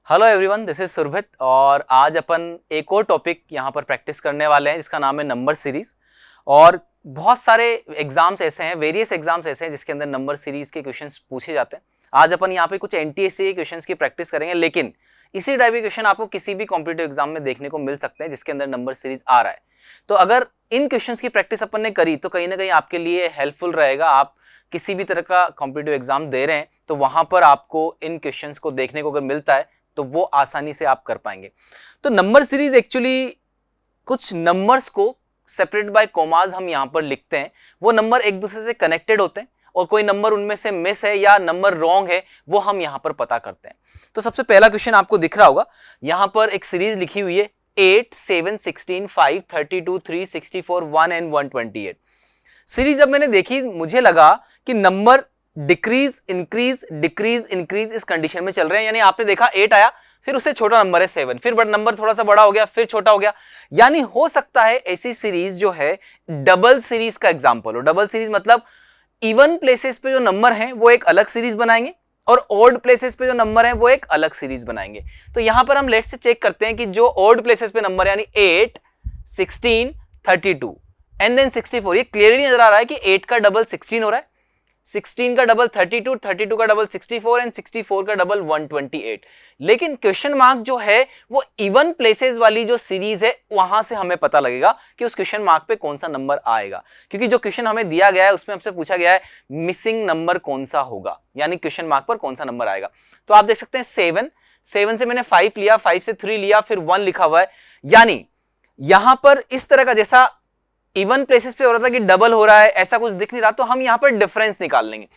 Hello everyone, this is सुरभित और आज अपन एक और टॉपिक यहाँ पर प्रैक्टिस करने वाले हैं जिसका नाम है नंबर सीरीज। और बहुत सारे एग्जाम्स ऐसे हैं, वेरियस एग्जाम्स ऐसे हैं जिसके अंदर नंबर सीरीज के क्वेश्चंस पूछे जाते हैं। आज अपन यहाँ पे कुछ एनटीएससी के क्वेश्चंस की प्रैक्टिस करेंगे, लेकिन इसी टाइप के क्वेश्चन आपको किसी भी कॉम्पिटिटिव एग्जाम में देखने को मिल सकते हैं जिसके अंदर नंबर सीरीज आ रहा है। तो अगर इन क्वेश्चंस की प्रैक्टिस अपन ने करी तो कहीं ना कहीं आपके लिए हेल्पफुल रहेगा। आप किसी भी तरह का कॉम्पिटिटिव एग्जाम दे रहे हैं तो वहां पर आपको इन क्वेश्चंस को देखने को अगर मिलता है तो वो आसानी से आप कर पाएंगे। तो नंबर सीरीज एक्चुअली कुछ नंबर्स को सेपरेट बाय कॉमास हम यहां पर लिखते हैं। वो नंबर एक दूसरे से कनेक्टेड होते हैं और कोई नंबर उनमें से मिस है या नंबर रॉन्ग है वो हम यहां पर पता करते हैं। तो सबसे पहला क्वेश्चन आपको दिख रहा होगा, यहां पर एक सीरीज लिखी हुई है 8, 7, 16, 5, 32, 3, 64, 1 एंड 128। सीरीज जब मैंने देखी मुझे लगा कि number decrease increase decrease increase इस कंडीशन में चल रहे हैं। यानी आपने देखा 8 आया, फिर उससे छोटा नंबर है 7, फिर बड़ा नंबर थोड़ा सा बड़ा हो गया, फिर छोटा हो गया। यानी हो सकता है ऐसी सीरीज जो है डबल सीरीज का एग्जांपल हो। डबल सीरीज मतलब इवन प्लेसेस पे जो नंबर हैं वो एक अलग सीरीज बनाएंगे और ऑड प्लेसेस पे जो नंबर है वो एक अलग सीरीज बनाएंगे। तो यहां पर हम लेट्स से चेक करते हैं कि जो ऑड प्लेसेस पे नंबर यानी 8, 16, 32 एंड देन 64, ये क्लियरली नजर आ रहा है कि 8 का डबल 16 हो रहा है, 16 का डबल 32, 32 का डबल 64 एंड 64 का डबल 128। लेकिन क्वेश्चन मार्क जो है वो इवन प्लेसेस वाली जो सीरीज है वहां से हमें पता लगेगा कि उस क्वेश्चन मार्क पे कौन सा नंबर आएगा, क्योंकि जो क्वेश्चन हमें दिया गया है उसमें हमसे पूछा गया है मिसिंग नंबर कौन सा होगा, यानी क्वेश्चन मार्क पर कौन सा नंबर आएगा। तो आप देख सकते हैं 7 से मैंने 5 लिया, 5 से 3 लिया, फिर 1 लिखा हुआ है। यानी यहां पर इस तरह का जैसा इवन प्लेसेस पे हो रहा था कि डबल हो रहा है, ऐसा कुछ दिख नहीं रहा, तो हम यहां पर डिफरेंस निकाल लेंगे।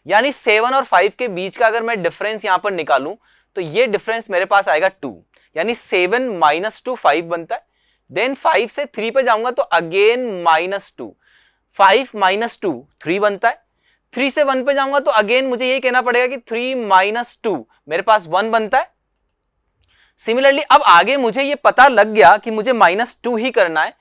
यानी 7 और 5 के बीच का अगर मैं डिफरेंस यहां पर निकालूं तो ये डिफरेंस मेरे पास आएगा 2, यानी 7 - 2 5 बनता है। देन 5 से 3 पे जाऊंगा तो अगेन -2, 5 - 2 3 बनता है। 3 से 1 पे जाऊंगा तो अगेन मुझे ये कहना पड़ेगा कि 3 - 2 मेरे पास 1 बनता है। सिमिलरली अब आगे मुझे ये पता लग गया कि मुझे -2 ही करना है,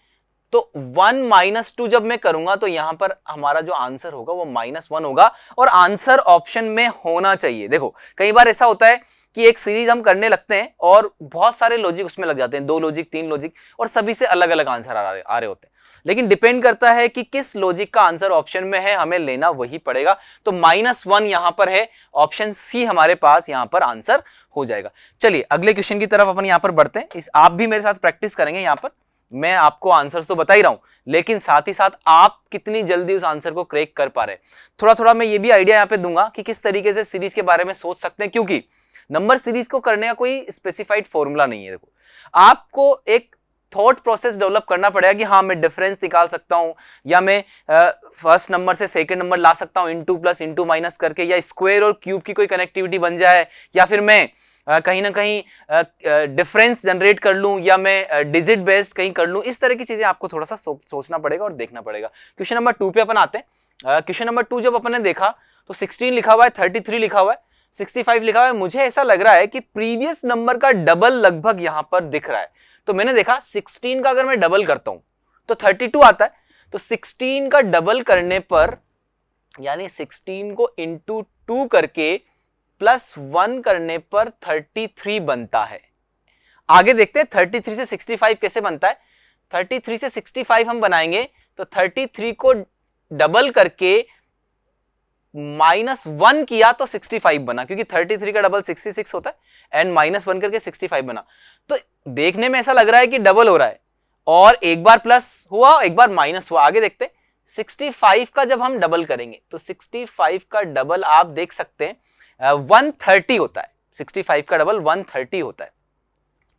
तो 1 - 2 जब मैं करूंगा तो यहां पर हमारा जो आंसर होगा वो -1 होगा और आंसर ऑप्शन में होना चाहिए। देखो कई बार ऐसा होता है कि एक सीरीज हम करने लगते हैं और बहुत सारे लॉजिक उसमें लग जाते हैं, 2 लॉजिक 3 लॉजिक, और सभी से अलग अलग आंसर आ रहे होते हैं। लेकिन डिपेंड करता है कि किस लॉजिक का आंसर ऑप्शन में है, हमें लेना वही पड़ेगा। तो -1 यहां पर है, ऑप्शन सी हमारे पास यहां पर आंसर हो जाएगा। चलिए अगले क्वेश्चन की तरफ अपन यहां पर बढ़ते हैं। आप भी मेरे साथ प्रैक्टिस करेंगे। यहां पर मैं आपको आंसर्स तो बता ही रहा हूं, लेकिन साथ ही साथ आप कितनी जल्दी उस आंसर को क्रैक कर पा रहे हैं, थोड़ा थोड़ा मैं ये भी आइडिया यहां पे दूंगा कि किस तरीके से सीरीज के बारे में सोच सकते हैं, क्योंकि नंबर सीरीज को करने का कोई स्पेसिफाइड फॉर्मूला नहीं है। देखो आपको एक थॉट प्रोसेस डेवलप करना पड़ेगा कि हाँ मैं डिफरेंस निकाल सकता हूं, या मैं फर्स्ट नंबर से सेकंड नंबर ला सकता हूं इनटू प्लस इनटू माइनस करके, या स्क्वायर और क्यूब की कोई कनेक्टिविटी बन जाए, या फिर मैं कहीं ना कहीं डिफरेंस जनरेट कर लूं, या मैं डिजिट बेस्ड कहीं कर लूं। इस तरह की चीजें आपको थोड़ा सा सोचना पड़ेगा और देखना पड़ेगा। क्वेश्चन नंबर 2 पे अपन आते हैं। क्वेश्चन नंबर 2 जब अपन ने देखा तो 16 लिखा हुआ है, 33 लिखा हुआ है, 65 लिखा हुआ है। मुझे ऐसा लग रहा है कि प्रीवियस नंबर का डबल लगभग यहां पर दिख रहा है। तो मैंने देखा 16 का अगर मैं डबल करता हूं तो 32 आता है। तो 16 का डबल करने पर यानी 16 को इंटू 2 करके +1 करने पर 33 बनता है। आगे देखते हैं 33 से 65 कैसे बनता है। 33 से 65 हम बनाएंगे तो 33 को डबल करके -1 किया तो 65 बना, क्योंकि 33 का डबल 66 होता है, एंड -1 करके 65 बना। तो देखने में ऐसा लग रहा है कि डबल हो रहा है, और एक बार प्लस हुआ एक बार माइनस हुआ। आगे देखते हैं 65 का जब हम डबल करेंगे तो 65 का डबल आप देख सकते हैं 130 होता है। 65 का डबल 130 होता है।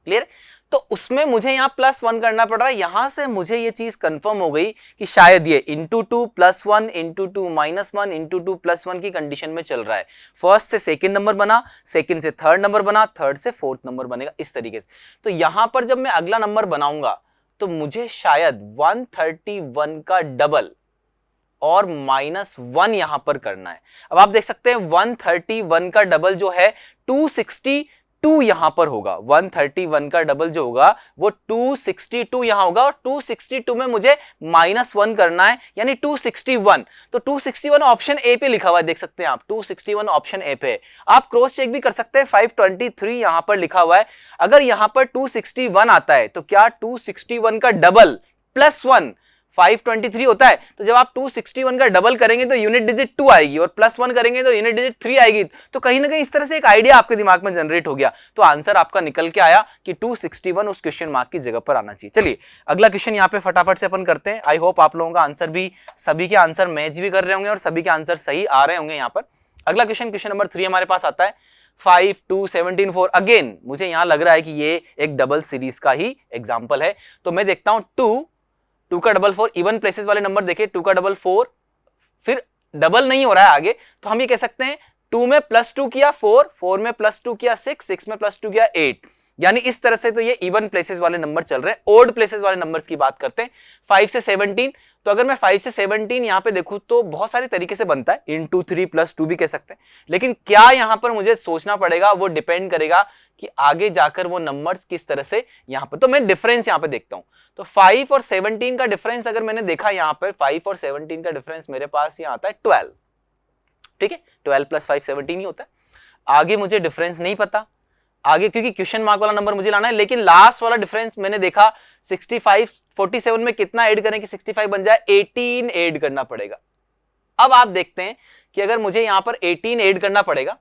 क्लियर? तो उसमें मुझे यहां +1 करना पड़ रहा है। यहां से मुझे ये चीज कंफर्म हो गई कि शायद ये इंटू 2 +1 इंटू 2 -1 इंटू 2 +1 की कंडीशन में चल रहा है। फर्स्ट से सेकंड नंबर बना, सेकंड से थर्ड नंबर बना, थर्ड से फोर्थ नंबर बनेगा, इस तरीके से। तो यहां पर जब मैं अगला नंबर बनाऊंगा तो मुझे शायद 131 का डबल और -1 यहां पर करना है। अब आप देख सकते हैं 131 का डबल जो है 260 2 यहां पर होगा, 131 का डबल जो होगा वो 262 यहां होगा, और 262 में मुझे -1 करना है, यानी 261। तो 261 ऑप्शन ए पे लिखा हुआ है, देख सकते हैं आप, 261 ऑप्शन ए पे। आप क्रॉस चेक भी कर सकते हैं, 523 यहां पर लिखा हुआ है। अगर यहां पर 261 आता है तो क्या 261 का डबल +1 523 होता है? तो जब आप 261 का डबल करेंगे तो यूनिट डिजिट 2 आएगी, और +1 करेंगे तो यूनिट डिजिट 3 आएगी। तो कहीं ना कहीं इस तरह से एक आइडिया आपके दिमाग में जनरेट हो गया। तो आंसर आपका निकल के आया कि 261 उस क्वेश्चन मार्क की जगह पर आना चाहिए। चलिए अगला क्वेश्चन यहाँ पे फटाफट से अपन करते हैं। आई होप आप लोगों का आंसर भी, सभी के आंसर मैच भी कर रहे होंगे और सभी के आंसर सही आ रहे होंगे। यहाँ पर अगला क्वेश्चन, क्वेश्चन नंबर 3 हमारे पास आता है 5 2 17 4। अगेन मुझे यहां लग रहा है कि ये एक डबल सीरीज का ही एग्जाम्पल है। तो मैं देखता हूं 2 का डबल 4, इवन प्लेसेस वाले नंबर देखे, 2 का डबल 4, फिर डबल नहीं हो रहा है आगे, तो हम ये कह सकते हैं 2 में +2 किया 4, 4 में +2 किया 6, 6 में +2 किया 8, यानी इस तरह से तो ये इवन प्लेसेस वाले नंबर चल रहे हैं। ओड प्लेसेस वाले नंबर्स की बात करते हैं, 5 से 17। तो अगर मैं 5 से 17 यहां पे देखूं तो बहुत सारे तरीके से बनता है, into 3 + 2 भी कह सकते हैं, लेकिन क्या यहां पर मुझे सोचना पड़ेगा, वो डिपेंड करेगा कि आगे जाकर वो नंबर्स किस तरह से यहां पर। तो मैं डिफरेंस यहां पे देखता हूं, तो 5 और 17 का डिफरेंस अगर मैंने देखा यहां पर, 5 और 17 का डिफरेंस मेरे पास यहां आता है 12। ठीक है, 12 + 5 17 ही होता है। आगे मुझे डिफरेंस नहीं पता आगे, क्योंकि क्वेश्चन मार्क वाला नंबर मुझे लाना है, लेकिन लास्ट वाला डिफरेंस मैंने देखा 65 47 में कितना ऐड करें कि 65 बन जाए, 18 ऐड करना पड़ेगा। अब आप देखते हैं कि अगर मुझे यहां पर 18 ऐड करना पड़ेगा,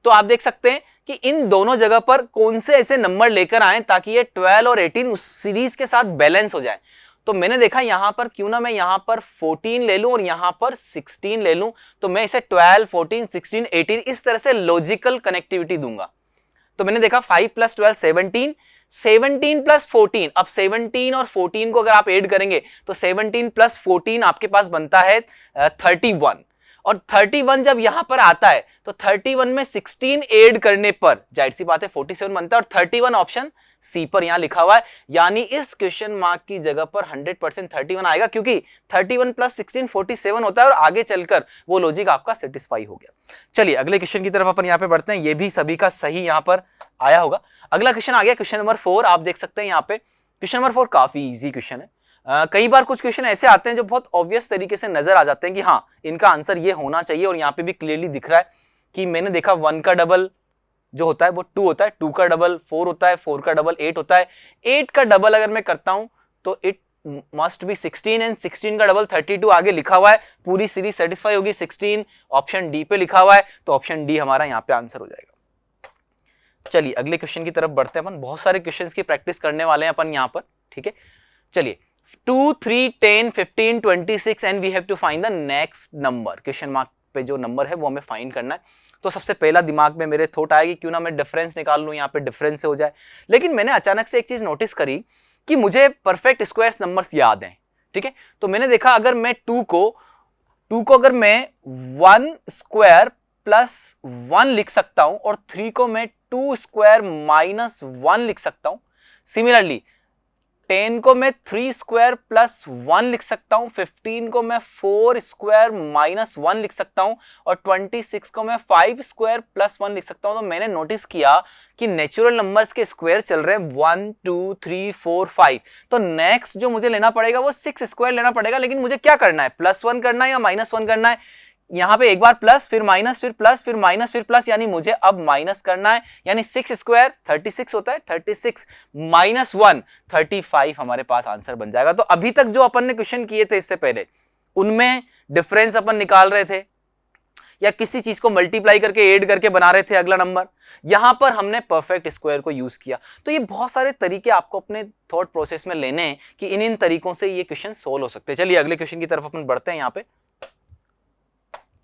तो आप देख सकते हैं कि इन दोनों जगह पर कौन से ऐसे नंबर लेकर आए ताकि ये 12 और 18 उस सीरीज के साथ बैलेंस हो जाए। तो मैंने देखा यहां पर क्यों ना मैं यहां पर 14 ले लूं और यहां पर 16 ले लूं, तो मैं इसे 12 14 16 18 इस तरह से लॉजिकल कनेक्टिविटी दूंगा। तो मैंने देखा 5 + 12 17, 17 + 14, अब 17 और 14 को अगर आप ऐड करेंगे तो 17 + 14 आपके पास बनता है 31, और 31 जब यहां पर आता है तो 31 में 16 ऐड करने पर जाहिर सी बात है 47 बनता है, और 31 ऑप्शन सी पर यहां लिखा हुआ है, यानी इस क्वेश्चन मार्क की जगह पर 100% 31 आएगा, क्योंकि 31 + 16 47 होता है, और आगे चलकर वो लॉजिक आपका सेटिस्फाई हो गया। चलिए अगले क्वेश्चन की तरफ अपन यहां पे बढ़ते हैं, ये भी सभी का सही यहां पर आया होगा। अगला क्वेश्चन आ गया क्वेश्चन नंबर 4। आप देख सकते हैं यहाँ पे क्वेश्चन नंबर 4 काफी इजी क्वेश्चन है। कई बार कुछ क्वेश्चन ऐसे आते हैं जो बहुत ऑब्वियस तरीके से नजर आ जाते हैं कि हाँ इनका आंसर ये होना चाहिए, और यहाँ पे भी क्लियरली दिख रहा है कि मैंने देखा 1 का डबल जो होता है वो 2 होता है, 2 का डबल 4 होता है, 4 का डबल 8 होता है, 8 का डबल अगर मैं करता हूं तो इट मस्ट बी 16, एंड 16 का डबल 32 आगे लिखा हुआ है, पूरी सीरीज सेटिस्फाई होगी। 16 ऑप्शन डी पे लिखा हुआ है, तो ऑप्शन डी हमारा यहाँ पे आंसर हो जाएगा। चलिए अगले क्वेश्चन की तरफ बढ़ते हैं अपन, बहुत सारे क्वेश्चंस की प्रैक्टिस करने वाले हैं अपन यहाँ पर। ठीक है, चलिए 2 3 10 15 26 and we have to find the next number. Question mark पे जो नंबर है वो हमें फाइंड करना है। तो सबसे पहला दिमाग में मेरे थॉट आएगी क्यों ना मैं डिफरेंस निकाल लूं, यहाँ पे डिफरेंस से हो जाए। लेकिन मैंने अचानक से एक चीज नोटिस करी कि मुझे परफेक्ट स्क्वायर्स नंबर्स याद हैं। ठीक है, तो मैंने देखा अगर मैं 2 को अगर मैं 1 स्क्वायर + 1 लिख सकता हूं, और 3 को मैं 2 स्क्वायर - 1 लिख सकता हूं। सिमिलरली 10 को मैं 3 स्क्वायर + 1 लिख सकता हूं, 15 को मैं 4 स्क्वायर - 1 लिख सकता हूं, और 26 को मैं 5 स्क्वायर + 1 लिख सकता हूं। तो मैंने नोटिस किया कि नेचुरल नंबर्स के स्क्वायर चल रहे हैं 1 2 3 4 5। तो नेक्स्ट जो मुझे लेना पड़ेगा वो 6 स्क्वायर लेना पड़ेगा, लेकिन मुझे क्या करना है, +1 करना है या -1 करना है। यहां पे एक बार प्लस, फिर माइनस, फिर प्लस, फिर माइनस, फिर प्लस, यानी मुझे अब माइनस करना है, यानी 6 स्क्वायर 36 होता है, 36 - 1 35 हमारे पास आंसर बन जाएगा। तो अभी तक जो अपन ने क्वेश्चन किए थे इससे पहले, उनमें डिफरेंस अपन निकाल रहे थे या किसी चीज को मल्टीप्लाई करके ऐड करके बना रहे थे अगला नंबर, यहां पर हमने परफेक्ट स्क्वायर को यूज किया। तो ये बहुत सारे तरीके आपको अपने थॉट प्रोसेस में लेने हैं कि इन तरीकों से ये क्वेश्चन सोल्व हो सकते हैं। चलिए अगले क्वेश्चन की तरफ अपन बढ़ते हैं यहाँ पे।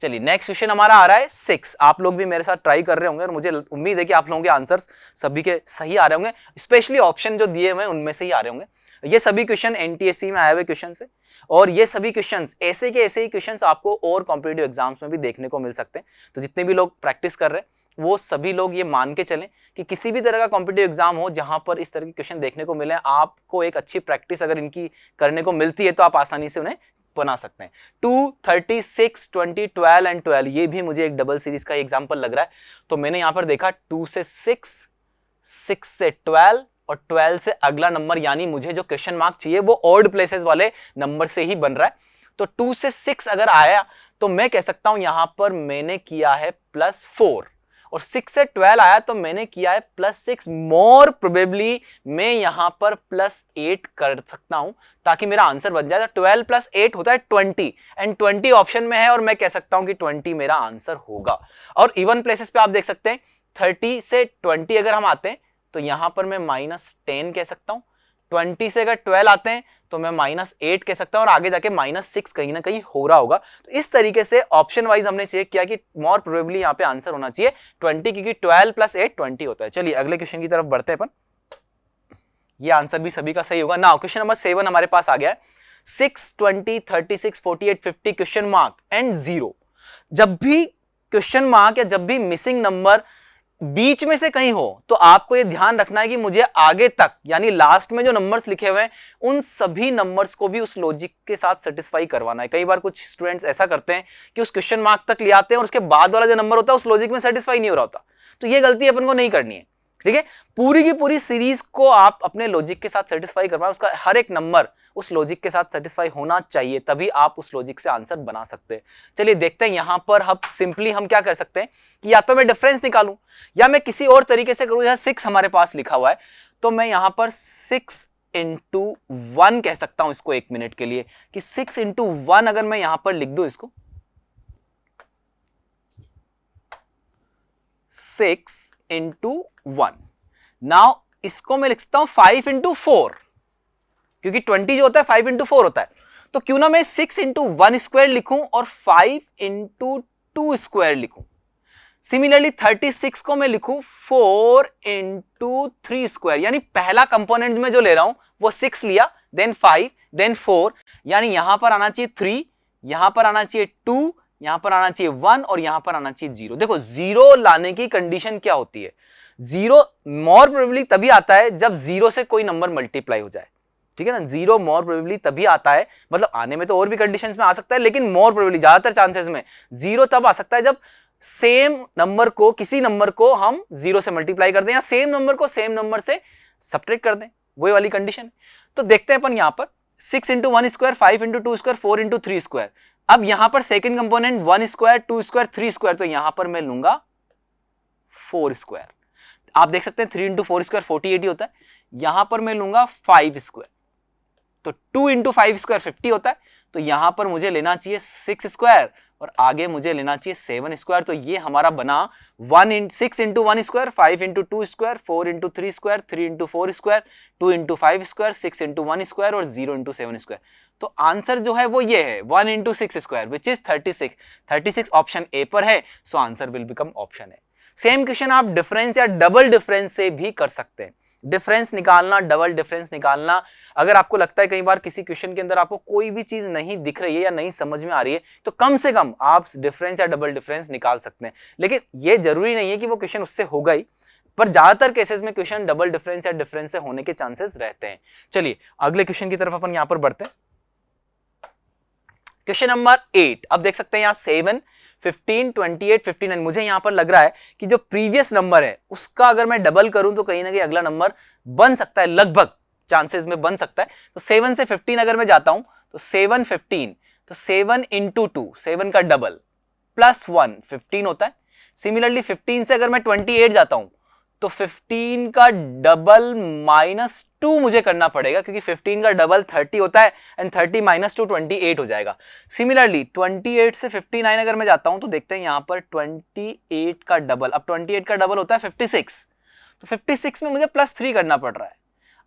चलिए नेक्स्ट क्वेश्चन हमारा आ रहा है 6। आप लोग भी मेरे साथ ट्राई कर रहे होंगे और मुझे उम्मीद है कि आप लोगों के आंसर्स सभी के सही आ रहे होंगे, स्पेशली ऑप्शन जो दिए हुए हैं उनमें से ही आ रहे होंगे। ये सभी क्वेश्चन एनटीएससी में आए हुए क्वेश्चन है, और ये सभी क्वेश्चंस ऐसे के ऐसे ही क्वेश्चंस आपको और कॉम्पिटिटिव एग्जाम्स में भी देखने को मिल सकते हैं। तो जितने भी लोग प्रैक्टिस कर रहे हैं वो सभी लोग ये मान के चलें कि किसी भी तरह का कॉम्पिटिटिव एग्जाम हो जहां पर इस तरह के क्वेश्चन देखने को मिले, आपको एक अच्छी प्रैक्टिस अगर इनकी करने को मिलती है तो आप आसानी से उन्हें बना सकते हैं। 2, 36, 20, 12 एंड 12, ये भी मुझे एक डबल सीरीज का एग्जांपल लग रहा है। तो मैंने यहां पर देखा 2 से 6, 6 से 12 और 12 से अगला नंबर, यानी मुझे जो क्वेश्चन मार्क चाहिए वो ऑड प्लेसेस वाले नंबर से ही बन रहा है। तो 2 से 6 अगर आया तो मैं कह सकता हूं यहां पर मैंने किया है +4, और 6 से 12 आया तो मैंने किया है +6। मोर प्रोबेबली मैं यहां पर +8 कर सकता हूं ताकि मेरा आंसर बन जाए। 12 + 8 होता है 20, एंड 20 ऑप्शन में है और मैं कह सकता हूं कि 20 मेरा आंसर होगा। और इवन प्लेसेस पे आप देख सकते हैं 30 से 20 अगर हम आते हैं तो यहां पर मैं -10 कह सकता हूं। 20 से अगर 12 आते हैं तो मैं -8 कह सकता हूं, और आगे जाके -6 कहीं ना कहीं हो रहा होगा। तो इस तरीके से ऑप्शन वाइज हमने चेक किया कि मोर प्रोबेबली यहां पे आंसर होना चाहिए 20, क्योंकि 12 + 8 20 होता है। चलिए अगले क्वेश्चन की तरफ बढ़ते हैं अपन। ये आंसर भी सभी का सही होगा। नाउ क्वेश्चन नंबर 7 हमारे पास आ गया है। 6, 20, 36, 48, 50 क्वेश्चन मार्क एंड 0। जब भी क्वेश्चन मार्क या जब भी मिसिंग नंबर बीच में से कहीं हो तो आपको यह ध्यान रखना है कि मुझे आगे तक, यानी लास्ट में जो नंबर्स लिखे हुए हैं उन सभी नंबर्स को भी उस लॉजिक के साथ सेटिस्फाई करवाना है। कई बार कुछ स्टूडेंट्स ऐसा करते हैं कि उस क्वेश्चन मार्क तक ले आते हैं और उसके बाद वाला जो नंबर होता है उस लॉजिक में सेटिस्फाई नहीं हो रहा होता। तो यह गलती अपन को नहीं करनी है, ठीक है। पूरी की पूरी सीरीज को आप अपने लॉजिक के साथ सेटिस्फाई करवाएं, उसका हर एक नंबर उस लॉजिक के साथ सेटिस्फाई होना चाहिए, तभी आप उस लॉजिक से आंसर बना सकते हैं। चलिए देखते हैं यहां पर हम सिंपली हम क्या कर सकते हैं कि या तो मैं डिफरेंस निकालूं या मैं किसी और तरीके से करूं। जैसे 6 हमारे पास लिखा हुआ है तो मैं यहां पर 6 × 1 कह सकता हूं इसको 1 मिनट के लिए, कि 6 × 1 अगर मैं यहां पर लिख दूं इसको 6 × 1। नाउ इसको मैं लिख सकता हूं 5 × 4, क्योंकि 20 जो होता है 5 × 4 होता है। तो क्यों ना मैं 6 × 1 स्क्वायर लिखूं और 5 × 2 स्क्वायर लिखूं। सिमिलरली 36 को मैं लिखूं 4 × 3 स्क्वायर, यानी पहला कंपोनेंट में जो ले रहा हूं वो 6 लिया, देन 5, देन 4, यानी यहां पर आना चाहिए 3, यहां पर आना चाहिए 2, यहां पर आना चाहिए 1 और यहां पर आना चाहिए 0। देखो 0 लाने की कंडीशन क्या होती है, 0 मोर प्रोबेबली तभी आता है जब 0 से कोई नंबर मल्टीप्लाई हो जाए, ठीक है ना। 0 मोर प्रोबेबली तभी आता है, मतलब आने में तो और भी कंडीशंस में आ सकता है, लेकिन मोर प्रोबेबली ज्यादातर चांसेस में 0 तब आ सकता है जब सेम नंबर को, किसी नंबर को हम 0 से मल्टीप्लाई कर दें या सेम नंबर को सेम नंबर से सब्ट्रैक्ट कर दें, वही वाली कंडीशन। तो देखते हैं अपन यहां पर 6 × 1 स्क्वायर, 5 × 2 स्क्वायर, 4 × 3 स्क्वायर। अब यहां पर second component 1 square, 2 square, 3 square, तो यहां पर मैं लूंगा 4 स्क्वायर। आप देख सकते हैं 3 × 4 स्क्वायर 48 ही होता है। यहां पर मैं लूंगा 5 स्क्वायर, तो 2 × 5 स्क्वायर 50 होता है। तो यहां पर मुझे लेना चाहिए 6 स्क्वायर और आगे मुझे लेना चाहिए 7 स्क्वायर। तो ये हमारा बना 6 × 1 square, 5 × 2 square, 4 × 3 square, 3 × 4 square, 2 × 5 square, 6 × 1 square और 0 × 7 स्क्वायर। तो आंसर जो है वो ये है 1 × 6 square which is 36। 36 option A पर है, so answer will become option A. Same question आप डिफरेंस या डबल डिफरेंस से भी कर सकते हैं। डिफरेंस निकालना, डबल डिफरेंस निकालना, अगर आपको लगता है कई बार किसी क्वेश्चन के अंदर आपको कोई भी चीज नहीं दिख रही है या नहीं समझ में आ रही है, तो कम से कम आप डिफरेंस या डबल डिफरेंस निकाल सकते हैं। लेकिन यह जरूरी नहीं है कि वो क्वेश्चन उससे होगा ही, पर ज्यादातर केसेस में क्वेश्चन डबल डिफरेंस या डिफरेंस से होने के चांसेस रहते हैं। चलिए अगले क्वेश्चन की तरफ अपन यहां पर बढ़ते हैं। क्वेश्चन नंबर 8, अब देख सकते हैं यहां 7, 15, 28, 59। मुझे यहां पर लग रहा है कि जो प्रीवियस नंबर है उसका अगर मैं डबल करूं तो कहीं ना कहीं अगला नंबर बन सकता है, लगभग चांसेस में बन सकता है। तो 7 से 15 अगर मैं जाता हूं तो 7, 15, तो 7 × 2, 7 का डबल +1 15 होता है। सिमिलरली 15 से अगर मैं 28 जाता हूं तो 15 का डबल -2 मुझे करना पड़ेगा, क्योंकि 15 का डबल 30 होता है एंड 30 - 2 28 हो जाएगा। सिमिलरली 28 से 59 अगर मैं जाता हूं तो देखते हैं यहां पर 28 का डबल, अब 28 का डबल होता है 56, तो 56 में मुझे +3 करना पड़ रहा है।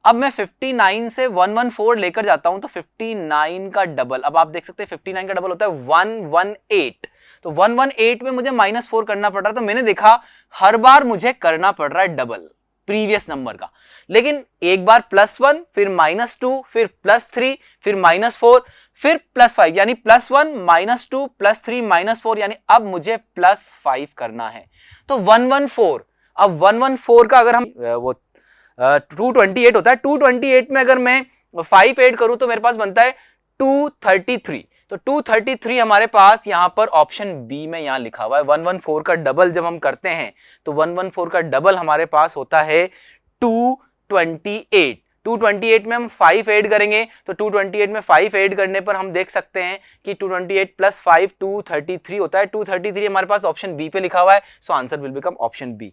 अब मैं 59 से 114 लेकर जाता हूं तो 59 का डबल, अब आप देख सकते हैं 59 का डबल होता है 118, तो 118 में मुझे -4 करना पड़ रहा है। तो मैंने देखा हर बार मुझे करना पड़ रहा है डबल प्रीवियस नंबर का, लेकिन एक बार +1, फिर -2, फिर +3, फिर -4, फिर +5, यानी +1, -2, +3, -4, यानी अब मुझे +5 करना है। तो 114, अब 114 का अगर हम वो 228 होता है, 228 में अगर मैं 5 ऐड करूं तो मेरे पास बनता है 233। तो 233 हमारे पास यहां पर ऑप्शन बी में यहां लिखा हुआ है। 114 का डबल जब हम करते हैं तो 114 का डबल हमारे पास होता है 228। 228 में हम 5 ऐड करेंगे तो 228 में 5 ऐड करने पर हम देख सकते हैं कि 228 प्लस 5 233 होता है। 233 हमारे पास ऑप्शन बी पे लिखा हुआ है, so answer will become option B.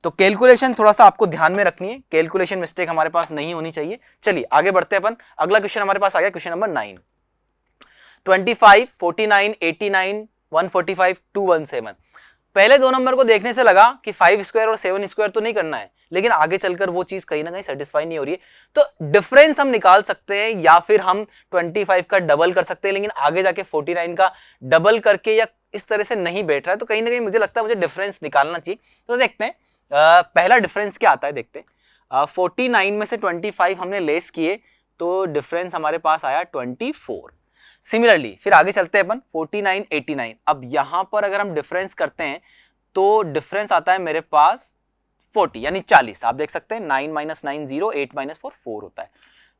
तो कैलकुलेशन थोड़ा सा आपको ध्यान में रखनी है, कैलकुलेशन मिस्टेक हमारे पास नहीं होनी चाहिए। चलिए आगे बढ़ते हैं अपन। अगला क्वेश्चन हमारे पास आ गया क्वेश्चन नंबर 9। 25, 49, 89, 145, 217। पहले दो नंबर को देखने से लगा कि 5 स्क्वायर और 7 स्क्वायर तो नहीं करना है, लेकिन आगे चलकर वो चीज कहीं ना कहीं सेटिस्फाई नहीं हो रही है। तो डिफरेंस हम निकाल सकते हैं या फिर हम 25 का डबल कर सकते हैं, लेकिन आगे जाके 49 का डबल करके या इस तरह से नहीं बैठ रहा है। तो कहीं ना कहीं मुझे लगता है मुझे डिफरेंस निकालना चाहिए। तो देखते हैं पहला डिफरेंस क्या आता है, देखते हैं। 49 में से 25 हमने लेस किए तो डिफरेंस हमारे पास आया 24। सिमिलरली फिर आगे चलते हैं अपन 49, 89। अब यहां पर अगर हम डिफरेंस करते हैं तो डिफरेंस आता है मेरे पास 40 यानी 40। आप देख सकते हैं 9 माइनस 9 0, 8 माइनस 4 4 होता है।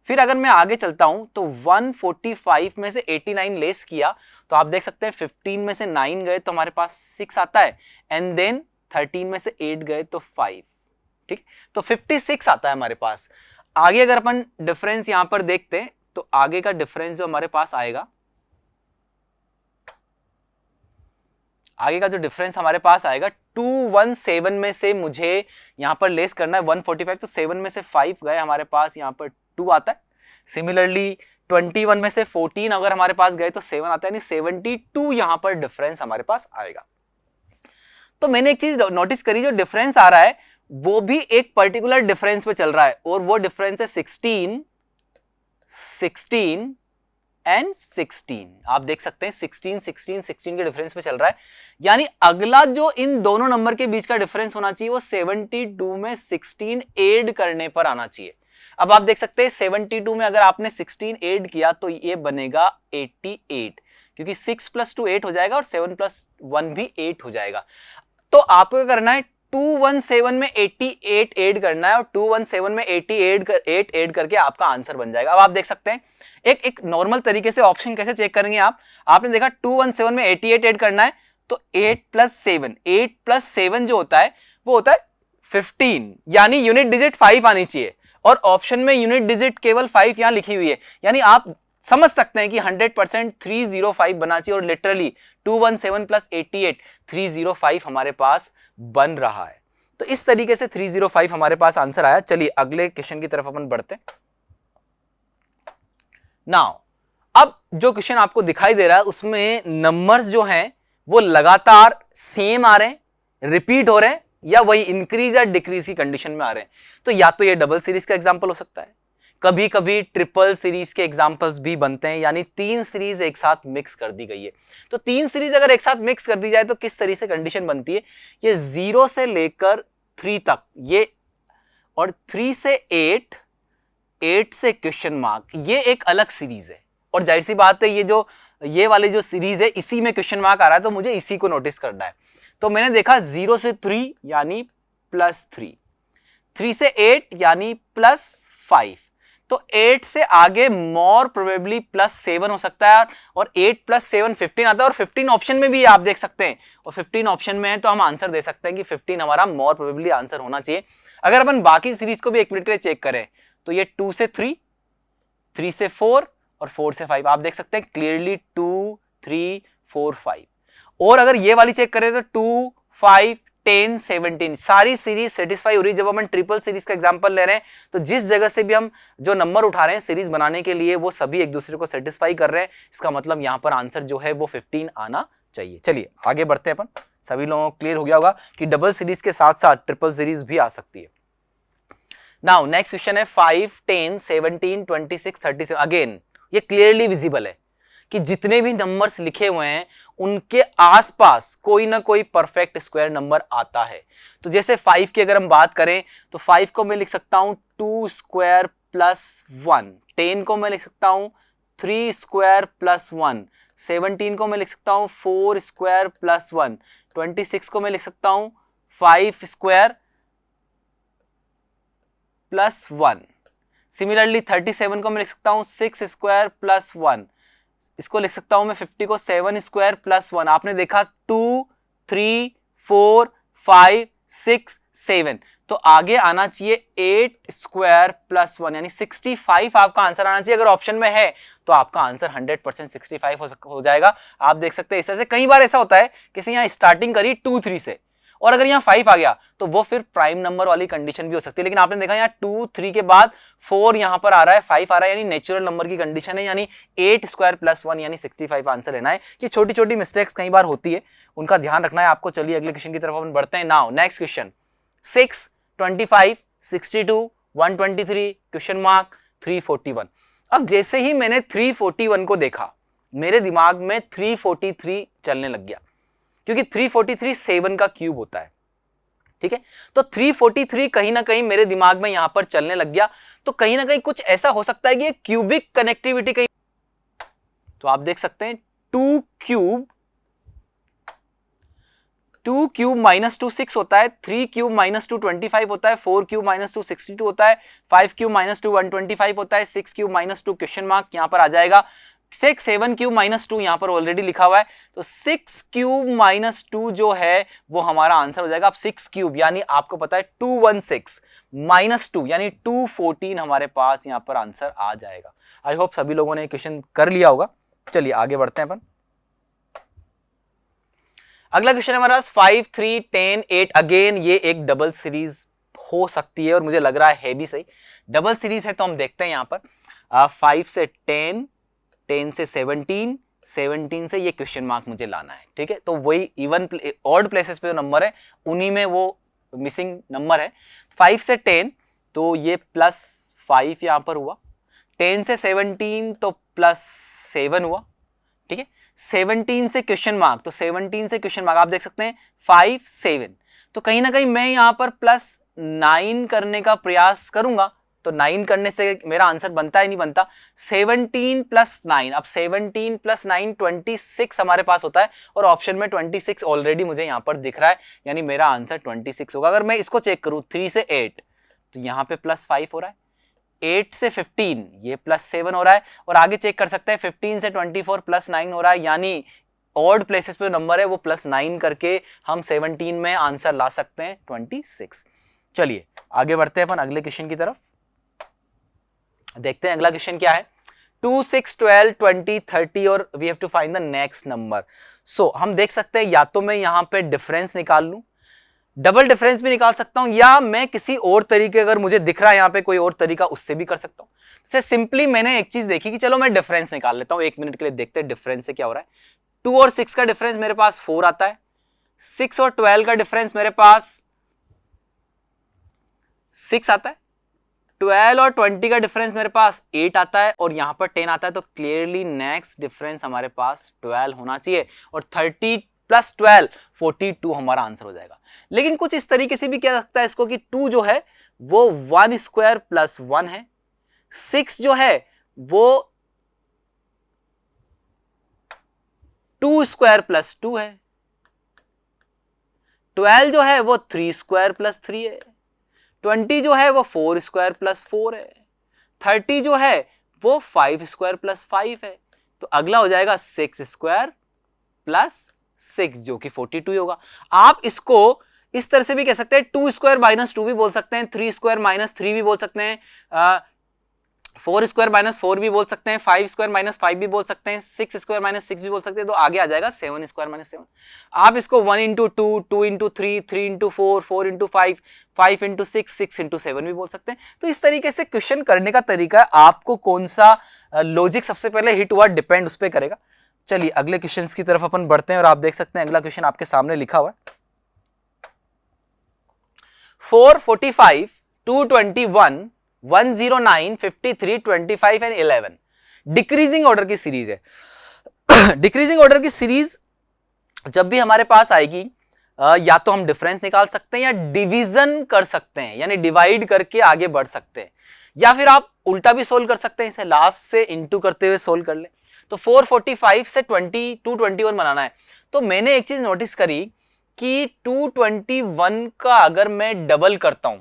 फिर अगर मैं आगे चलता हूं तो 145 में से 89 लेस किया तो आप देख सकते हैं 15 में से 9 गए तो हमारे पास 6 आता है, एंड देन 13 में से 8 गए तो 5। ठीक, तो 56 आता है हमारे पास। आगे अगर अपन डिफरेंस यहां पर देखते हैं तो आगे का डिफरेंस जो हमारे पास आएगा, आगे का जो डिफरेंस हमारे पास आएगा 217 में से मुझे यहां पर लेस करना है 145, तो 7 में से 5 गए हमारे पास यहां पर 2 आता है। सिमिलरली 21 में से 14 अगर हमारे पास गए तो 7 आता है, यानी 72 यहां पर डिफरेंस हमारे पास आएगा। तो मैंने एक चीज नोटिस करी, जो डिफरेंस आ रहा है वो भी एक पर्टिकुलर डिफरेंस पे चल रहा है, और वो डिफरेंस है 16, 16 एंड 16। आप देख सकते हैं 16, 16, 16 के डिफरेंस पे चल रहा है, यानी अगला जो इन दोनों नंबर के बीच का डिफरेंस होना चाहिए वो 72 में 16 ऐड करने पर आना चाहिए। अब आप देख सकते हैं 72 में अगर आपने 16 ऐड किया तो ये बनेगा 88, क्योंकि 6 प्लस 2 8 हो जाएगा और 7 प्लस 1 भी 8 हो जाएगा। तो आपको क्या करना है, 217 में 88 ऐड करना है, और 217 में 88 ऐड करके आपका आंसर बन जाएगा। अब आप देख सकते हैं एक नॉर्मल तरीके से ऑप्शन कैसे चेक करेंगे आप। आपने देखा 217 में 88 ऐड करना है तो 8 प्लस 7 जो होता है वो होता है 15, यानी यूनिट डिजिट 5 आनी चाहिए, और ऑप्शन में यूनिट डिजिट केवल 5 यहां लिखी हुई है, यानी आप समझ सकते हैं कि 100% 305 बना चाहिए, और लिटरली 217 प्लस 88 305 हमारे पास बन रहा है। तो इस तरीके से 305 हमारे पास आंसर आया। चलिए अगले क्वेश्चन की तरफ अपन बढ़ते हैं। नाउ अब जो क्वेश्चन आपको दिखाई दे रहा है उसमें नंबर्स जो हैं वो लगातार सेम आ रहे हैं, रिपीट हो रहे हैं, या वही इंक्रीज या डिक्रीज की कंडीशन में आ रहे हैं। तो या तो ये डबल सीरीज का एग्जांपल हो सकता है, कभी कभी ट्रिपल सीरीज के एग्जांपल्स भी बनते हैं, यानी 3 सीरीज एक साथ मिक्स कर दी गई है। तो 3 सीरीज अगर एक साथ मिक्स कर दी जाए तो किस तरीके से कंडीशन बनती है, ये 0 से लेकर 3 तक ये, और 3 से 8, 8 से क्वेश्चन मार्क, ये एक अलग सीरीज है। और जाहिर सी बात है ये वाली जो सीरीज है इसी में क्वेश्चन मार्क आ रहा है, तो मुझे इसी को नोटिस करना है। तो मैंने देखा 0 से 3 यानी +3, 3 से 8 यानी +5, तो 8 से आगे मोर प्रोबेबली +7 हो सकता है, और 8 + 7 15 आता है, और 15 ऑप्शन में भी आप देख सकते हैं, और 15 ऑप्शन में है तो हम आंसर दे सकते हैं कि 15 हमारा मोर प्रोबेबली आंसर होना चाहिए। अगर अपन बाकी सीरीज को भी एक मिनट के लिए चेक करें तो ये 2 से 3, 3 से 4 और 4 से 5, आप देख सकते हैं क्लियरली 2, 3, 4, 5। और अगर ये वाली चेक करें तो 2, 5, 10, 17 सारी सीरीज सेटिस्फाई हो रही है। जब हम ट्रिपल सीरीज का एग्जांपल ले रहे हैं तो जिस जगह से भी हम जो नंबर उठा रहे हैं सीरीज बनाने के लिए वो सभी एक दूसरे को सेटिस्फाई कर रहे हैं, इसका मतलब यहां पर आंसर जो है वो 15 आना चाहिए। चलिए आगे बढ़ते हैं अपन। सभी लोगों को क्लियर हो गया होगा कि डबल सीरीज के साथ साथ ट्रिपल सीरीज भी आ सकती है। नाउ नेक्स्ट क्वेश्चन है 5, 10, 17, 26, 37। अगेन ये क्लियरली विजिबल है कि जितने भी नंबर्स लिखे हुए हैं उनके आसपास कोई ना कोई परफेक्ट स्क्वायर नंबर आता है। तो जैसे 5 की अगर हम बात करें तो 5 को मैं लिख सकता हूं 2 स्क्वायर प्लस 1, 10 को मैं लिख सकता हूं 3 स्क्वायर प्लस 1, 17 को मैं लिख सकता हूं 4 स्क्वायर प्लस 1, 26 को मैं लिख सकता हूं 5 स्क्वायर प्लस 1। सिमिलरली 37 को मैं लिख सकता हूं 6 स्क्वायर प्लस 1, इसको लिख सकता हूं मैं 50 को 7 स्क्वायर प्लस 1, आपने देखा 2 3 4 5 6 7, तो आगे आना चाहिए 8 स्क्वायर प्लस 1 यानी 65 आपका आंसर आना चाहिए। अगर ऑप्शन में है तो आपका आंसर 100% 65 हो जाएगा। आप देख सकते हैं इस तरह से कई बार ऐसा होता है किसी यहाँ स्टार्टिंग करी 2 3 से और अगर यहाँ 5 आ गया तो वो फिर प्राइम नंबर वाली कंडीशन भी हो सकती है, लेकिन आपने देखा यहाँ 2 3 के बाद 4 यहाँ पर आ रहा है, 5 आ रहा है, यानी नेचुरल नंबर की कंडीशन है, यानी 8 स्क्वायर प्लस 1 यानी 65 आंसर लेना है। ये छोटी छोटी मिस्टेक्स कई बार होती है, उनका ध्यान रखना है आपको। चलिए अगले क्वेश्चन की तरफ अपन बढ़ते हैं। Now next question 6 25 62 123 question mark 341। अब जैसे ही मैंने 341 को देखा मेरे दिमाग में 343 चलने लग गया, क्योंकि 343 7 का क्यूब होता है, ठीक है। तो 343 कहीं ना कहीं मेरे दिमाग में यहां पर चलने लग गया, तो कहीं ना कहीं कुछ ऐसा हो सकता है कि क्यूबिक कनेक्टिविटी कहीं, तो आप देख सकते हैं 2 क्यूब माइनस 2 6 होता है, 3 क्यूब माइनस 2 25 होता है, 4 क्यूब माइनस 2 62 होता है, 5 क्यूब माइनस 2 125 होता है, 6 क्यूब माइनस 2 क्वेश्चन मार्क यहां पर आ जाएगा, 6 7 क्यूब माइनस 2 यहां पर ऑलरेडी लिखा हुआ है, तो 6 क्यूब माइनस 2 जो है वो हमारा आंसर हो जाएगा। अब 6 क्यूब यानी आपको पता है 216 माइनस 2 यानी 214 हमारे पास यहां पर आंसर आ जाएगा। आई होप सभी लोगों ने क्वेश्चन कर लिया होगा। चलिए आगे बढ़ते हैं अपन। अगला क्वेश्चन है हमारा 5 3 10 8। अगेन ये एक डबल सीरीज हो सकती है और मुझे लग रहा है भी सही डबल सीरीज है, तो हम देखते हैं यहां पर 5 से 10 10 से 17 17 से ये क्वेश्चन मार्क मुझे लाना है, ठीक है। तो वही इवन ऑड प्लेसेस पे जो नंबर है उन्हीं में वो मिसिंग नंबर है। 5 से 10 तो ये +5 यहां पर हुआ, 10 से 17 तो +7 हुआ, ठीक है। 17 से क्वेश्चन मार्क, तो 17 से क्वेश्चन मार्क आप देख सकते हैं 5 7, तो कहीं ना कहीं मैं यहां पर +9 करने का प्रयास करूंगा, तो 9 करने से मेरा आंसर बनता है नहीं बनता। 17 + 9, अब 17 + 9 26 हमारे पास होता है और ऑप्शन में 26 ऑलरेडी मुझे यहां पर दिख रहा है, यानी मेरा आंसर 26 होगा। अगर मैं इसको चेक करूं 3 से 8 तो यहां पे +5 हो रहा है, 8 से 15 ये +7 हो रहा है, और आगे चेक कर सकते हैं 15 से 24 +9 हो रहा है, यानी ऑड प्लेसेस पे नंबर है वो +9 करके हम 17 में आंसर ला सकते हैं 26। चलिए आगे बढ़ते हैं अपन अगले क्वेश्चन की तरफ, देखते हैं अगला क्वेश्चन क्या है। 2 6 12 20 30 और we have to find the next number. So हम देख सकते हैं या तो मैं यहां पे डिफरेंस निकाल लूं, डबल डिफरेंस भी निकाल सकता हूं, या मैं किसी और तरीके, अगर मुझे दिख रहा है यहां पे कोई और तरीका, उससे भी कर सकता हूं। जैसे सिंपली मैंने एक चीज देखी कि चलो मैं डिफरेंस निकाल लेता हूं, 1 मिनट के लिए देखते हैं डिफरेंस से क्या हो रहा है। 2 और 6 का डिफरेंस मेरे पास 4 आता है, 6 और 12 का डिफरेंस मेरे पास 6 आता है, 12 और 20 का डिफरेंस मेरे पास 8 आता है, और यहां पर 10 आता है, तो क्लियरली नेक्स्ट डिफरेंस हमारे पास 12 होना चाहिए, और 30 + 12 42 हमारा आंसर हो जाएगा। लेकिन कुछ इस तरीके से भी कह सकता है इसको कि 2 जो है वो 1 स्क्वायर + 1 है, 6 जो है वो 2 स्क्वायर + 2 है, 12 जो है वो 3 स्क्वायर + 3 है, 20 जो है वो 4 स्क्वायर + 4 है, 30 जो है वो 5 स्क्वायर + 5 है, तो अगला हो जाएगा 6 स्क्वायर + 6 जो कि 42 होगा। आप इसको इस तरह से भी कह सकते हैं, 2 स्क्वायर - 2 भी बोल सकते हैं, 3 स्क्वायर - 3 भी बोल सकते हैं, 4 स्क्वायर - 4 भी बोल सकते हैं, 5 स्क्वायर - 5 भी बोल सकते हैं, 6 स्क्वायर - 6 भी बोल सकते हैं, तो आगे आ जाएगा 7 स्क्वायर - 7। आप इसको 1 × 2 2 × 3 3 × 4 4 × 5 5 × 6 6 × 7 भी बोल सकते हैं। तो इस तरीके से क्वेश्चन करने का तरीका आपको कौन सा लॉजिक सबसे पहले हिट हुआ डिपेंड उस पर करेगा। चलिए अगले क्वेश्चंस की तरफ अपन बढ़ते हैं, और आप देख सकते हैं अगला क्वेश्चन आपके सामने लिखा हुआ है 445 221 109 53 25 एंड 11 डिक्रीजिंग ऑर्डर की सीरीज है। डिक्रीजिंग ऑर्डर की सीरीज जब भी हमारे पास आएगी या तो हम डिफरेंस निकाल सकते हैं या डिवीजन कर सकते हैं, यानी डिवाइड करके आगे बढ़ सकते हैं, या फिर आप उल्टा भी सोल्व कर सकते हैं, इसे लास्ट से इनटू करते हुए सोल्व कर ले। तो 445 से 221 बनाना है, तो मैंने एक चीज नोटिस करी कि 221 का अगर मैं डबल करता हूं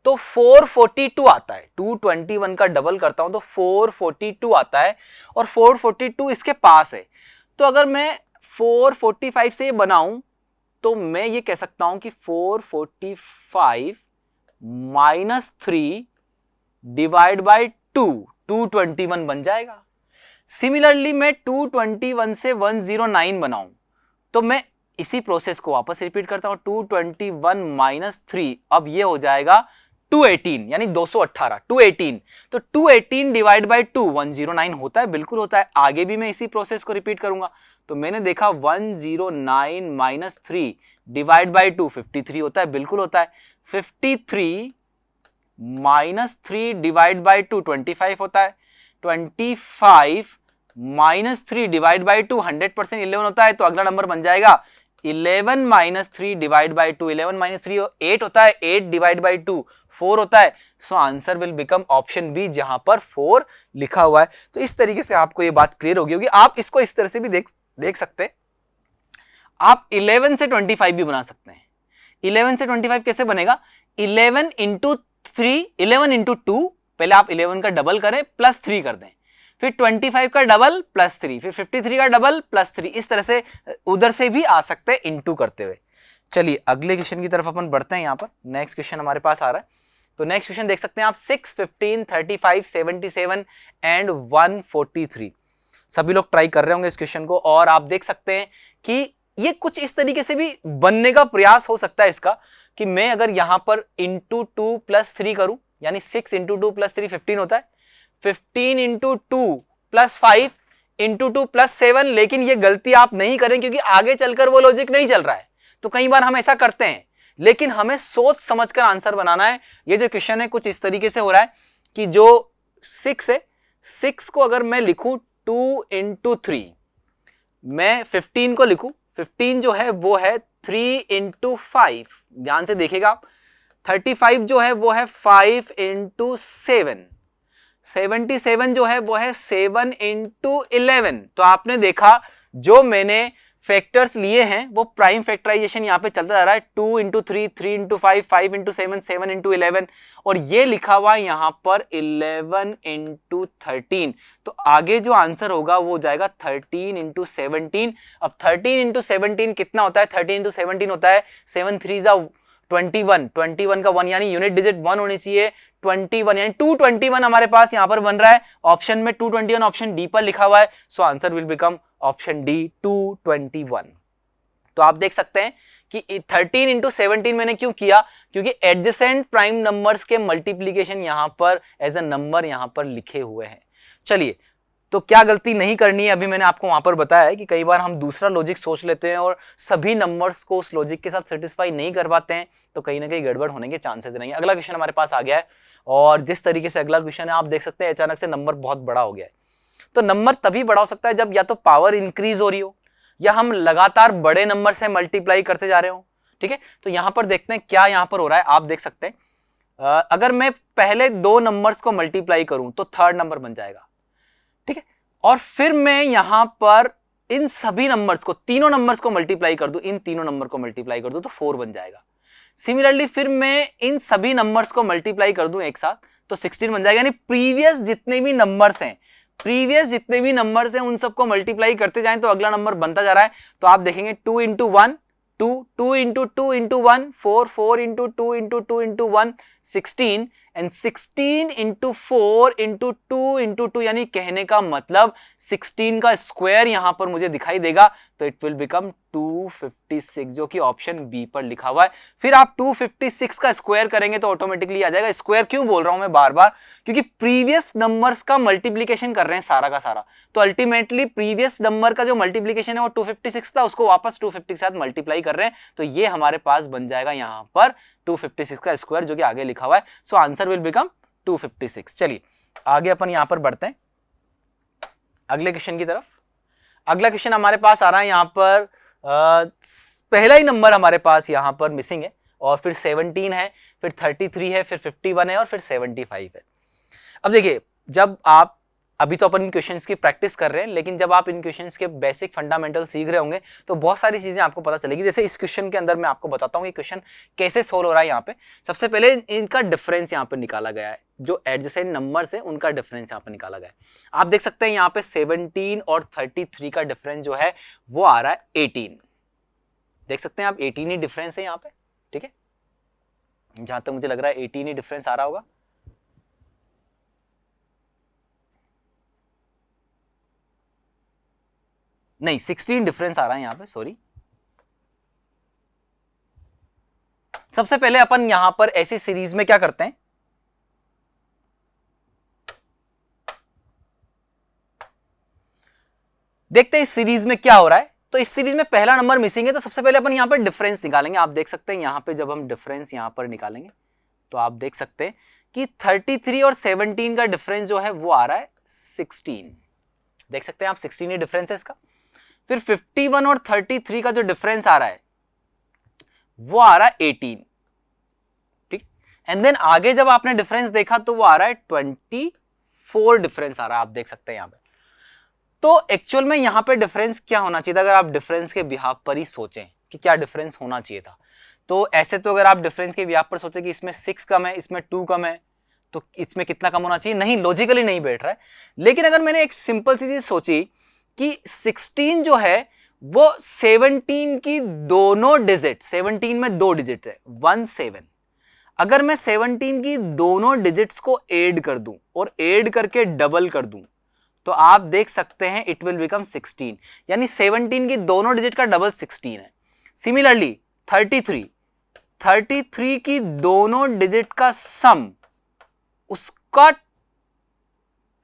तो 442 आता है। 221 का डबल करता हूं तो 442 आता है और 442 इसके पास है। तो अगर मैं 445 से ये बनाऊं तो मैं ये कह सकता हूं कि 445 माइनस 3 डिवाइड बाई 221 बन जाएगा। सिमिलरली मैं 221 से 109 बनाऊं तो मैं इसी प्रोसेस को वापस रिपीट करता हूं। 221 माइनस 3, अब ये हो जाएगा 218, यानी 218, 218। तो 218 डिवाइड बाई 2 109 होता है, बिल्कुल होता है। आगे भी मैं इसी प्रोसेस को रिपीट करूंगा तो मैंने देखा 109 माइनस 3 डिवाइड बाई 2 53 होता है, बिल्कुल होता है। 53 माइनस 3 डिवाइड बाई 2 25 होता है। 25 माइनस 3 डिवाइड बाई 2 100% 11 होता है। तो अगला नंबर बन जाएगा 11 माइनस 3 डिवाइड बाई 2, 11 माइनस 3 8 होता है, 8 डिवाइड बाई 2 4 होता है। So answer will become option B, जहां पर 4 लिखा हुआ है। तो इस तरीके से आपको ये बात क्लियर होगी। आप इसको इस तरह से भी देख सकते हैं। आप 11 से 25 भी बना सकते हैं। 11 से 25 कैसे बनेगा? 11 इंटू 3, 11 इंटू 2, पहले आप 11 का डबल करें प्लस 3 कर दें, फिर 25 का डबल प्लस 3, फिर 53 का डबल प्लस 3। इस तरह से उधर से भी आ सकते हैं इंटू करते हुए। चलिए अगले क्वेश्चन की तरफ अपन बढ़ते हैं। यहां पर नेक्स्ट क्वेश्चन हमारे पास आ रहा है। तो नेक्स्ट क्वेश्चन देख सकते हैं आप 6, 15, 35, 77 एंड 143। सभी लोग ट्राई कर रहे होंगे इस क्वेश्चन को और आप देख सकते हैं कि ये कुछ इस तरीके से भी बनने का प्रयास हो सकता है इसका, कि मैं अगर यहां पर इंटू 2 प्लस 3 करूं, यानी 6 इंटू 2 प्लस 3 15 होता है। 15 इंटू 2 प्लस 5 इंटू 2 प्लस 7। लेकिन ये गलती आप नहीं करें क्योंकि आगे चलकर वो लॉजिक नहीं चल रहा है। तो कई बार हम ऐसा करते हैं, लेकिन हमें सोच समझकर आंसर बनाना है। ये जो क्वेश्चन है कुछ इस तरीके से हो रहा है कि जो 6 है, 6 को अगर मैं लिखूं 2 इंटू 3, मैं 15 को लिखूं, 15 जो है वो है 3 इंटू 5, ध्यान से देखिएगा आप। 35 जो है वो है 5 इंटू 7, 77 जो है वो है 7 इंटू 11। तो आपने देखा जो मैंने फैक्टर्स लिए हैं वो प्राइम फैक्टराइजेशन यहां पे चलता जा रहा है। 2 इंटू 3, 3 इंटू 5, 5 इंटू 7, 7 इंटू 11, और ये लिखा हुआ यहां पर 11 इंटू 13। तो आगे जो आंसर होगा वो हो जाएगा 13 इंटू 17। अब 13 इंटू 17 कितना होता है? 13 इंटू 17 होता है 7 3 21, 21 का 1, यानी यूनिट डिजिट 1 होनी चाहिए। 21 यानी 221 हमारे पास यहां पर बन रहा है। ऑप्शन में 221 ऑप्शन डी पर लिखा हुआ है। So answer will become option D 221। तो आप देख सकते हैं कि 13 इंटू 17 मैंने क्यों किया, क्योंकि एडजेसेंट प्राइम नंबर्स के मल्टीप्लीकेशन यहां पर एज अ नंबर यहां पर लिखे हुए हैं। चलिए, तो क्या गलती नहीं करनी है, अभी मैंने आपको वहां पर बताया है कि कई बार हम दूसरा लॉजिक सोच लेते हैं और सभी नंबर्स को उस लॉजिक के साथ सेटिस्फाई नहीं कर पाते हैं, तो कहीं ना कहीं गड़बड़ होने के चांसेस रहेंगे। अगला क्वेश्चन हमारे पास आ गया है और जिस तरीके से अगला क्वेश्चन है आप देख सकते हैं अचानक से नंबर बहुत बड़ा हो गया है। तो नंबर तभी बड़ा हो सकता है जब या तो पावर इंक्रीज हो रही हो या हम लगातार बड़े नंबर से मल्टीप्लाई करते जा रहे हो। ठीक है, तो यहां पर देखते हैं क्या यहां पर हो रहा है। आप देख सकते हैं अगर मैं पहले 2 नंबर्स को मल्टीप्लाई करूं तो थर्ड नंबर बन जाएगा। ठीक है, और फिर मैं यहां पर इन सभी नंबर्स को, तीनों नंबर्स को मल्टीप्लाई कर दूं, इन तीनों नंबर को मल्टीप्लाई कर दूं तो 4 बन जाएगा। सिमिलरली फिर मैं इन सभी नंबर्स को मल्टीप्लाई कर दूं एक साथ तो 16 बन जाएगा। यानी प्रीवियस जितने भी नंबर्स हैं उन सबको मल्टीप्लाई करते जाएं तो अगला नंबर बनता जा रहा है। तो आप देखेंगे 2 into 1 2, 2 into 2 into 1 4, 4 into 2 into 2 into 1 16 and 16 into 4 into 2 into 2, यानी कहने का मतलब 16 का स्क्वायर यहां पर मुझे दिखाई देगा। तो इट विल बिकम 256, जो कि ऑप्शन बी पर लिखा हुआ है। फिर आप 256 का स्क्वायर करेंगे तो ऑटोमेटिकली आ जाएगा। स्क्वायर क्यों बोल रहा हूं मैं बार बार, क्योंकि प्रीवियस नंबर्स का मल्टीप्लीकेशन कर रहे हैं सारा का सारा। तो अल्टीमेटली प्रीवियस नंबर का जो मल्टीप्लीकेशन है वो 256 था, उसको वापस 250 के साथ मल्टीप्लाई कर रहे हैं। तो ये हमारे पास बन जाएगा यहां पर 256 का स्क्वायर, जो कि आगे लिखा हुआ है। So answer will become 256। चलिए आगे अपन यहां पर बढ़ते हैं अगले क्वेश्चन की तरफ। अगला क्वेश्चन हमारे पास आ रहा है यहां पर पहला ही नंबर हमारे पास यहां पर मिसिंग है, और फिर 17 है, फिर 33 है, फिर 51 है और फिर 75 है। अब देखिए, जब आप अभी तो अपन इन क्वेश्चंस की प्रैक्टिस कर रहे हैं, लेकिन जब आप इन क्वेश्चंस के बेसिक फंडामेंटल सीख रहे होंगे तो बहुत सारी चीजें आपको पता चलेगी। जैसे इस क्वेश्चन के अंदर मैं आपको बताता हूँ कि क्वेश्चन कैसे सोल्व हो रहा है। यहाँ पे सबसे पहले इनका डिफरेंस यहाँ पे निकाला गया है, जो एडजेसेंट नंबर्स है उनका डिफरेंस यहाँ पे निकाला गया है। आप देख सकते हैं यहाँ पे 17 और 33 का डिफरेंस जो है वो आ रहा है 18। देख सकते हैं आप 18 ही डिफरेंस है यहाँ पे, ठीक है, जहां तक मुझे लग रहा है 18 ही डिफरेंस आ रहा होगा। नहीं, 16 डिफरेंस आ रहा है यहां पे, सॉरी। सबसे पहले अपन यहां पर ऐसी सीरीज में क्या करते हैं, देखते हैं इस सीरीज में क्या हो रहा है। तो इस सीरीज में पहला नंबर मिसिंग है, तो सबसे पहले अपन यहां पर डिफरेंस निकालेंगे। आप देख सकते हैं यहां पे जब हम डिफरेंस यहां पर निकालेंगे तो आप देख सकते हैं कि 33 और 17 का डिफरेंस जो है वो आ रहा है 16। देख सकते हैं आप 16 ही डिफरेंस है इसका। फिर 51 और 33 का जो डिफरेंस आ रहा है वो आ रहा है 18, ठीक। एंड देन आगे जब आपने डिफरेंस देखा तो वो आ रहा है 24 डिफरेंस आ रहा है, आप देख सकते हैं यहां पे। तो एक्चुअल में यहां पे डिफरेंस क्या होना चाहिए था, अगर आप डिफरेंस के बिहाफ पर ही सोचें कि क्या डिफरेंस होना चाहिए था, तो ऐसे तो अगर आप डिफरेंस के बिहाफ पर सोचें कि इसमें 6 कम है, इसमें 2 कम है, तो इसमें कितना कम होना चाहिए, नहीं, लॉजिकली नहीं बैठ रहा है। लेकिन अगर मैंने एक सिंपल सी चीज सोची कि 16 जो है वो 17 की दोनों डिजिट, 17 में 2 डिजिट है 17, अगर मैं 17 की दोनों डिजिट्स को ऐड कर दूं और ऐड करके डबल कर दूं तो आप देख सकते हैं इट विल बिकम 16, यानी 17 की दोनों डिजिट का डबल 16 है। सिमिलरली 33 की दोनों डिजिट का सम, उसका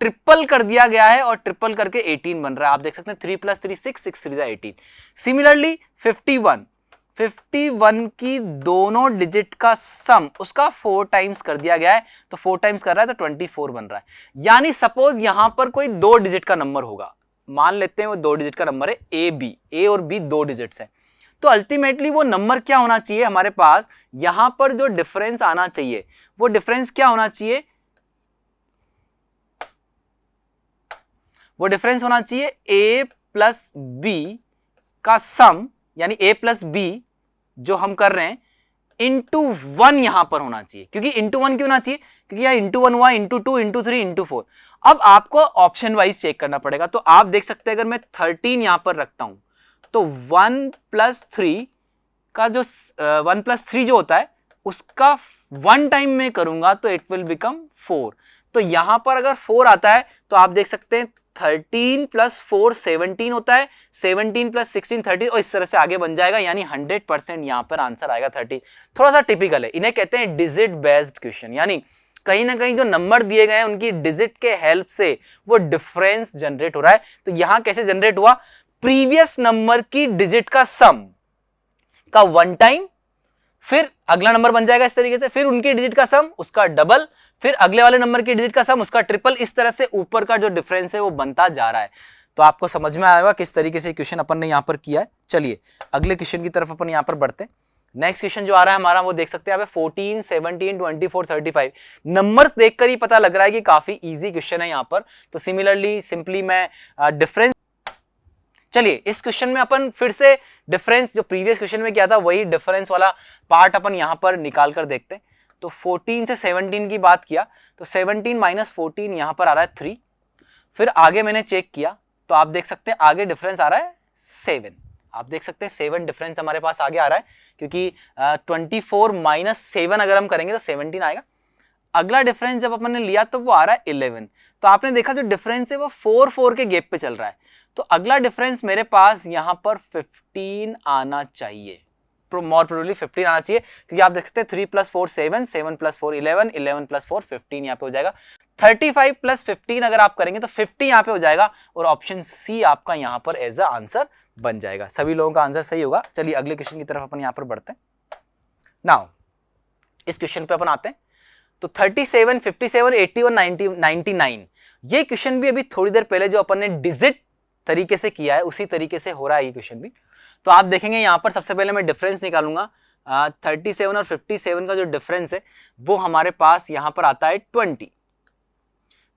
ट्रिपल कर दिया गया है और ट्रिपल करके 18 बन रहा है। आप देख सकते हैं 3 + 3 6, 6 3 18। सिमिलरली 51 की दोनों डिजिट का सम, उसका 4 टाइम्स कर दिया गया है, तो 4 टाइम्स कर रहा है तो 24 बन रहा है। यानी सपोज यहां पर कोई 2 डिजिट का नंबर होगा, मान लेते हैं वो 2 डिजिट का नंबर है ए और बी 2 डिजिट्स है, तो अल्टीमेटली वो नंबर क्या होना चाहिए हमारे पास, यहां पर जो डिफरेंस आना चाहिए वो डिफरेंस क्या होना चाहिए, वो डिफरेंस होना चाहिए a प्लस बी का सम, यानी a प्लस बी जो हम कर रहे हैं इंटू 1 यहां पर होना चाहिए। क्योंकि इंटू 1 क्यों होना चाहिए, क्योंकि यहां इंटू 1 हुआ, इंटू 2, इंटू 3, इंटू 4। अब आपको ऑप्शन वाइज चेक करना पड़ेगा। तो आप देख सकते हैं अगर मैं 13 यहां पर रखता हूं तो 1 + 3 का जो 1 + 3 जो होता है उसका 1 टाइम में करूंगा तो इट विल बिकम 4। तो यहां पर अगर 4 आता है तो आप देख सकते हैं 13 + 4 17 होता है, 17 + 16 30, और इस तरह से आगे बन जाएगा, यानी 100% यहां पर आंसर आएगा 30। थोड़ा सा टिपिकल है, इन्हें कहते हैं डिजिट बेस्ड क्वेश्चन, यानी कहीं ना कहीं जो नंबर दिए गए हैं उनकी डिजिट के हेल्प से वो डिफरेंस जनरेट हो रहा है। तो यहां कैसे जनरेट हुआ, प्रीवियस नंबर की डिजिट का सम का 1 टाइम, फिर अगला नंबर बन जाएगा इस तरीके से, फिर उनकी डिजिट का सम उसका डबल, फिर अगले वाले नंबर की डिजिट का सम उसका ट्रिपल, इस तरह से ऊपर का जो डिफरेंस है वो बनता जा रहा है। तो आपको समझ में आएगा किस तरीके से क्वेश्चन अपन ने यहां पर किया है। चलिए अगले क्वेश्चन की तरफ अपन यहां पर बढ़ते हैं। नेक्स्ट क्वेश्चन जो आ रहा है हमारा वो देख सकते हैं आप 14 17 24 35 नंबर्स देखकर ही पता लग रहा है कि काफी इजी क्वेश्चन है यहां पर। तो सिमिलरली सिंपली मैं डिफरेंस, चलिए इस क्वेश्चन में अपन फिर से डिफरेंस जो प्रीवियस क्वेश्चन में किया था वही डिफरेंस वाला पार्ट अपन यहां पर निकाल कर देखते हैं। तो 14 से 17 की बात किया तो 17 - 14 यहां पर आ रहा है 3। फिर आगे मैंने चेक किया तो आप देख सकते हैं आगे डिफरेंस आ रहा है 7। आप देख सकते हैं 7 डिफरेंस हमारे पास आगे आ रहा है, क्योंकि 24 - 7 अगर हम करेंगे तो 17 आएगा। अगला डिफरेंस जब अपन ने लिया तो वो आ रहा है 11। तो आपने देखा जो डिफरेंस है वो 4 के गैप पे चल रहा है। तो अगला डिफरेंस मेरे पास यहां पर 15 आना चाहिए, मोर प्रोबेबली 15 आना चाहिए, क्योंकि आप देख सकते हैं 3 + 4 7, 7 + 4 11, 11 + 4 15 यहां पे हो जाएगा। 35 + 15 अगर आप करेंगे तो 50 यहां पे हो जाएगा, और ऑप्शन सी आपका यहां पर एज अ आंसर बन जाएगा। सभी लोगों का आंसर सही होगा। चलिए अगले क्वेश्चन की तरफ अपन यहां पर बढ़ते हैं। नाउ इस क्वेश्चन पे अपन आते हैं। तो 37 57 81 90 99 ये क्वेश्चन भी अभी थोड़ी देर पहले जो अपन ने डिजिट तरीके से किया है उसी तरीके से हो रहा है ये क्वेश्चन भी। तो आप देखेंगे यहां पर सबसे पहले मैं डिफरेंस निकालूंगा। 37 और 57 का जो डिफरेंस है वो हमारे पास यहां पर आता है 20।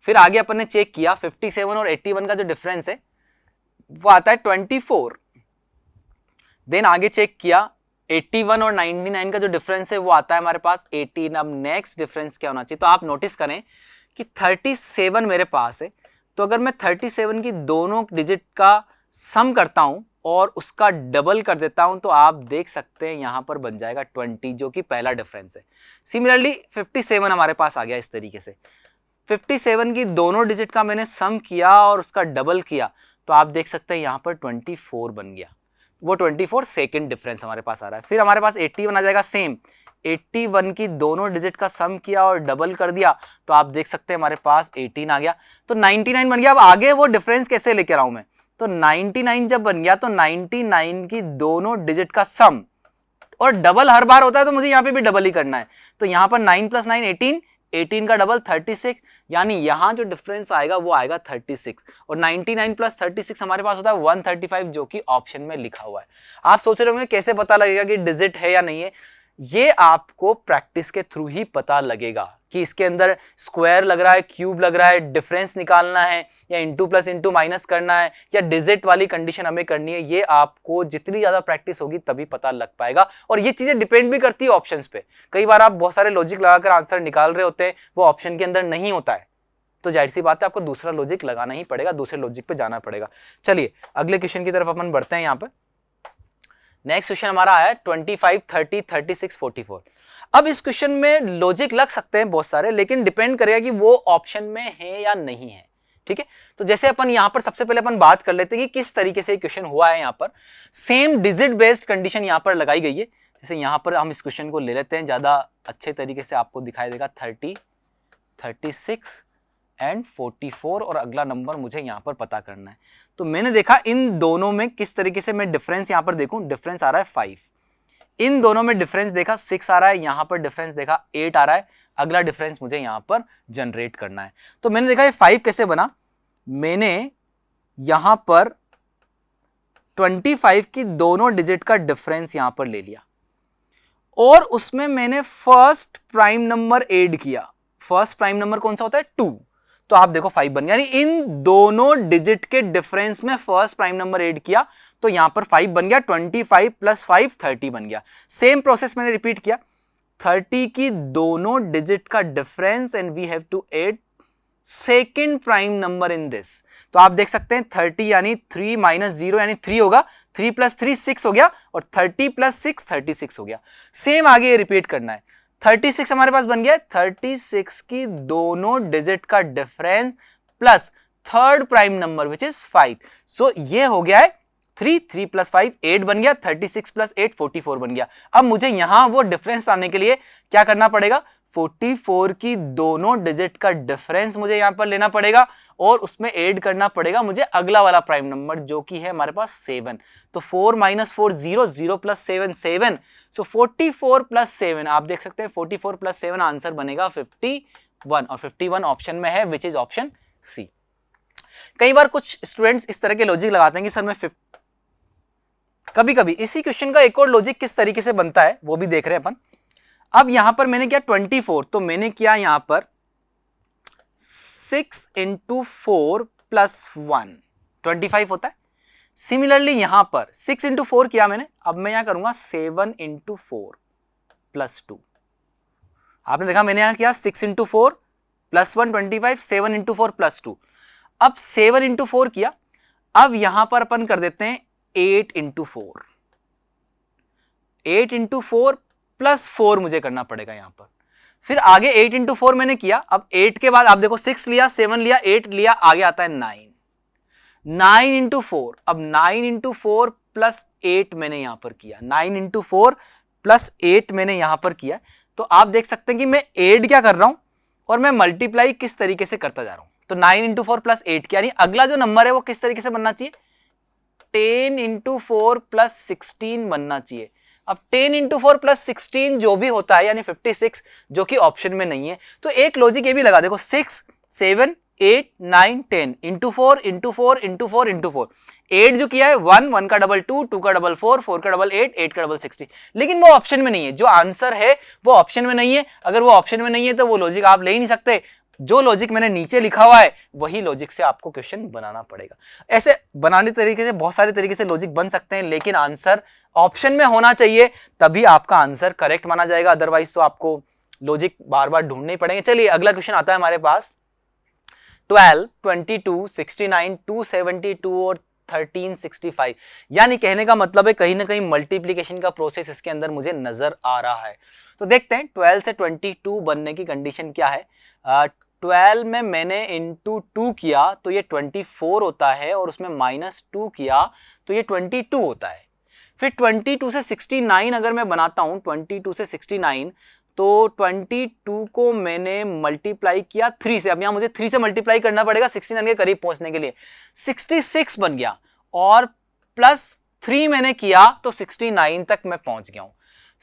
फिर आगे अपन ने चेक किया 57 और 81 का जो डिफरेंस है वो आता है 24। देन आगे चेक किया 81 और 99 का जो डिफरेंस है वो आता है हमारे पास 18। अब नेक्स्ट डिफरेंस क्या होना चाहिए, तो आप नोटिस करें कि 37 मेरे पास है, तो अगर मैं 37 की दोनों डिजिट का सम करता हूं और उसका डबल कर देता हूं तो आप देख सकते हैं यहां पर बन जाएगा 20, जो कि पहला डिफरेंस है। सिमिलरली 57 हमारे पास आ गया इस तरीके से। 57 की दोनों डिजिट का मैंने सम किया और उसका डबल किया तो आप देख सकते हैं यहां पर 24 बन गया। वो 24 सेकंड डिफरेंस हमारे पास आ रहा है। फिर हमारे पास 81 आ जाएगा सेम। 81 की दोनों डिजिट का सम किया और डबल कर दिया तो आप देख सकते हैं हमारे पास 18 आ गया, तो 99 बन गया। अब आगे वो डिफरेंस कैसे लेकर आऊं मैं, तो 99 जब बन गया तो 99 की दोनों डिजिट का सम और डबल हर बार होता है तो मुझे यहां पे भी डबल ही करना है। तो यहां पर 9 + 9 18, 18 का डबल 36, यानी यहां जो डिफरेंस आएगा वो आएगा 36। और 99 + 36 हमारे पास होता है 135, जो कि ऑप्शन में लिखा हुआ है। आप सोच रहे होंगे कैसे पता लगेगा कि डिजिट है या नहीं है, ये आपको प्रैक्टिस के थ्रू ही पता लगेगा कि इसके अंदर स्क्वायर लग रहा है, क्यूब लग रहा है, डिफरेंस निकालना है या इंटू प्लस इंटू माइनस करना है या डिजिट वाली कंडीशन हमें करनी है। ये आपको जितनी ज्यादा प्रैक्टिस होगी तभी पता लग पाएगा। और ये चीजें डिपेंड भी करती है ऑप्शंस पे। कई बार आप बहुत सारे लॉजिक लगाकर आंसर निकाल रहे होते हैं, वो ऑप्शन के अंदर नहीं होता है, तो जाहिर सी बात है आपको दूसरा लॉजिक लगाना ही पड़ेगा, दूसरे लॉजिक पे जाना पड़ेगा। चलिए अगले क्वेश्चन की तरफ अपन बढ़ते हैं। यहाँ पर नेक्स्ट क्वेश्चन हमारा आया 25, 30, 36, 44। अब इस क्वेश्चन में लॉजिक लग सकते हैं बहुत सारे, लेकिन डिपेंड करेगा कि वो ऑप्शन में है या नहीं है। ठीक है, तो जैसे अपन यहां पर सबसे पहले अपन बात कर लेते हैं कि किस तरीके से क्वेश्चन हुआ है। यहां पर सेम डिजिट बेस्ड कंडीशन यहां पर लगाई गई है। जैसे यहां पर हम इस क्वेश्चन को ले लेते हैं, ज्यादा अच्छे तरीके से आपको दिखाई देगा। 30, 36 एंड 44 और अगला नंबर मुझे यहां पर पता करना है। तो मैंने देखा इन दोनों में किस तरीके से मैं डिफरेंस यहां पर देखूं, डिफरेंस आ रहा है 5। इन दोनों में डिफरेंस देखा 6 आ रहा है, यहां पर डिफरेंस देखा 8 आ रहा है। अगला डिफरेंस मुझे यहां पर जनरेट करना है। तो मैंने देखा ये 5 कैसे बना, मैंने यहां पर 25 की दोनों डिजिट का डिफरेंस यहां पर ले लिया और उसमें मैंने फर्स्ट प्राइम नंबर ऐड किया। फर्स्ट प्राइम नंबर कौन सा होता है, 2। तो आप देखो 5 बन गया, यानी इन दोनों डिजिट के डिफरेंस में फर्स्ट प्राइम नंबर ऐड किया तो यहां पर 5 बन गया। 25 + 5 30 बन गया। सेम प्रोसेस मैंने रिपीट किया, 30 की दोनों डिजिट का difference and we have to add second prime number in this. तो आप देख सकते हैं 30 यानी 3 - 0 यानी 3 होगा, 3 + 3 6 हो गया और 30 + 6 36 हो गया। सेम आगे रिपीट करना है। 36 हमारे पास बन गया, 36 की दोनों डिजिट का difference plus third prime number which is 5। सो ये हो गया है 3 + 5 8 बन गया, 36 + 8 44 बन गया। अब मुझे यहां वो डिफरेंस लाने के लिए क्या करना पड़ेगा, 44 की दोनों डिजिट का डिफरेंस मुझे यहां पर लेना पड़ेगा और उसमें ऐड करना पड़ेगा मुझे अगला वाला प्राइम नंबर जो कि है हमारे पास 7। तो 4 - 4 0, 0 + 7 7। सो 44 + 7 आप देख सकते हैं 44 + 7 आंसर बनेगा 51 और 51 ऑप्शन में है विच इज ऑप्शन सी। कई बार कुछ स्टूडेंट्स इस तरह के लॉजिक लगाते हैं कि सर मैं कभी कभी इसी क्वेश्चन का एक और लॉजिक किस तरीके से बनता है वो भी देख रहे हैं अपन। अब यहां पर मैंने किया 24, तो मैंने किया यहां पर 6 × 4 + 1 25 होता है। सिमिलरली यहां पर 6 × 4 किया मैंने, अब मैं यहां करूंगा 7 × 4 + 2। आपने देखा मैंने यहां किया 6 × 4 + 1 25, 7 × 4 + 2। अब 7 × 4 किया, अब यहां पर अपन कर देते हैं 8 × 4। 8 × 4 + 4 मुझे करना पड़ेगा यहां पर। फिर आगे 8 × 4 मैंने किया, अब 8 के बाद आप देखो 6 लिया, 7 लिया, 8 लिया, आगे आता है 9। 9 × 4, अब 9 × 4 + 8 मैंने यहां पर किया, 9 × 4 + 8 मैंने यहां पर किया। तो आप देख सकते हैं कि मैं ऐड क्या कर रहा हूं और मैं मल्टीप्लाई किस तरीके से करता जा रहा हूं। तो 9 × 4 + 8 यानी अगला जो नंबर है वो किस तरीके से बनना चाहिए, 10 × 4 + 16 बनना चाहिए। अब 10 × 4 + 16 जो भी होता है यानी 56, जो कि ऑप्शन में नहीं है। तो एक लॉजिक ये भी लगा, देखो 6 7 8 9 10 × 4 × 4 × 4 × 4। 8 जो किया है 1 1 का डबल 2 2 का डबल 4 4 का डबल 8 8 का डबल 60, लेकिन वो ऑप्शन में नहीं है। जो आंसर है वो ऑप्शन में नहीं है। अगर वो ऑप्शन में नहीं है तो वो लॉजिक आप ले ही नहीं सकते। जो लॉजिक मैंने नीचे लिखा हुआ है वही लॉजिक से आपको क्वेश्चन बनाना पड़ेगा। ऐसे बनाने तरीके से बहुत सारे तरीके से लॉजिक बन सकते हैं, लेकिन आंसर ऑप्शन में होना चाहिए, तभी आपका आंसर करेक्ट माना जाएगा, अदरवाइज तो आपको लॉजिक बार बार ढूंढने ही पड़ेंगे। चलिए अगला क्वेश्चन आता है हमारे पास। 12, 22, 69, 272 और 1365, यानी कहने का मतलब है कहीं ना कहीं मल्टीप्लीकेशन का प्रोसेस इसके अंदर मुझे नजर आ रहा है। तो देखते हैं 12 से 22 बनने की कंडीशन क्या है। 12 में मैंने इंटू 2 किया तो ये 24 होता है, और उसमें -2 किया तो ये 22 होता है। फिर 22 से 69 अगर मैं बनाता हूं, 22 से 69, तो 22 को मैंने मल्टीप्लाई किया 3 से। अब यहां मुझे 3 से मल्टीप्लाई करना पड़ेगा 69 के करीब पहुंचने के लिए। 66 बन गया, और +3 मैंने किया तो 69 तक मैं पहुंच गया हूं।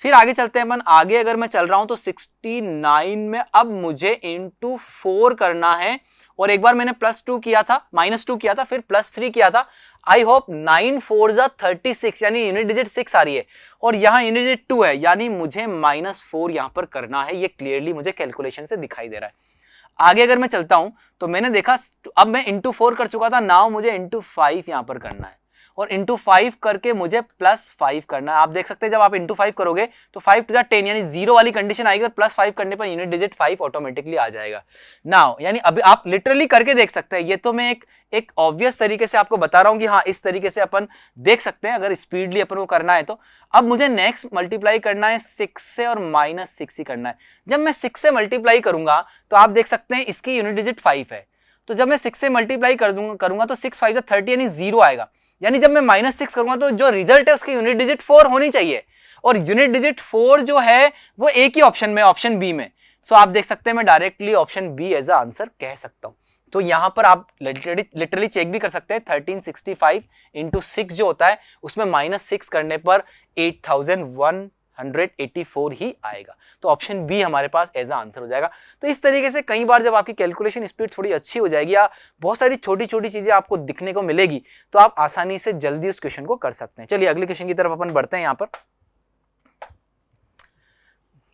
फिर आगे चलते हैं अपन। आगे अगर मैं चल रहा हूं तो 69 में अब मुझे इंटू 4 करना है, और एक बार मैंने +2 किया था, -2 किया था, फिर +3 किया था। आई होप 9 4 36, यानी यूनिट डिजिट 6 आ रही है, और यहां यूनिट डिजिट 2 है, यानी मुझे -4 यहां पर करना है। ये क्लियरली मुझे कैलकुलेशन से दिखाई दे रहा है। आगे अगर मैं चलता हूं तो मैंने देखा, अब मैं इंटू 4 कर चुका था, नाउ मुझे इंटू 5 यहां पर करना है, और इंटू 5 करके मुझे +5 करना है। आप देख सकते हैं जब आप इंटू 5 करोगे तो 5 टू द 10 यानी 0 वाली कंडीशन आएगी, और +5 करने पर यूनिट डिजिट 5 ऑटोमेटिकली आ जाएगा। नाउ यानी अभी आप लिटरली करके देख सकते हैं। ये तो मैं एक ऑब्वियस तरीके से आपको बता रहा हूं कि हाँ इस तरीके से अपन देख सकते हैं अगर स्पीडली अपन को करना है तो। अब मुझे नेक्स्ट मल्टीप्लाई करना है 6 से, और -6 ही करना है। जब मैं 6 से मल्टीप्लाई करूंगा तो आप देख सकते हैं इसकी यूनिट डिजिट 5 है, तो जब मैं 6 से मल्टीप्लाई करूंगा तो 6 5 30 यानी 0 आएगा। यानी जब मैं -6 करूंगा तो जो रिजल्ट है उसकी यूनिट डिजिट 4 होनी चाहिए, और यूनिट डिजिट 4 जो है वो एक ही ऑप्शन में, ऑप्शन बी में। सो आप देख सकते हैं मैं directly option B as a answer कह सकता हूं। तो यहां पर आप लिटरली चेक भी कर सकते हैं। 1365 इंटू 6 जो होता है उसमें -6 करने पर 8184 ही आएगा। तो ऑप्शन बी हमारे पास एज अ आंसर हो जाएगा। तो इस तरीके से कई बार जब आपकी कैलकुलेशन स्पीड थोड़ी अच्छी हो जाएगी, या बहुत सारी छोटी छोटी चीजें आपको दिखने को मिलेगी, तो आप आसानी से जल्दी उस क्वेश्चन को कर सकते हैं। चलिए अगले क्वेश्चन की तरफ अपन बढ़ते हैं। यहाँ पर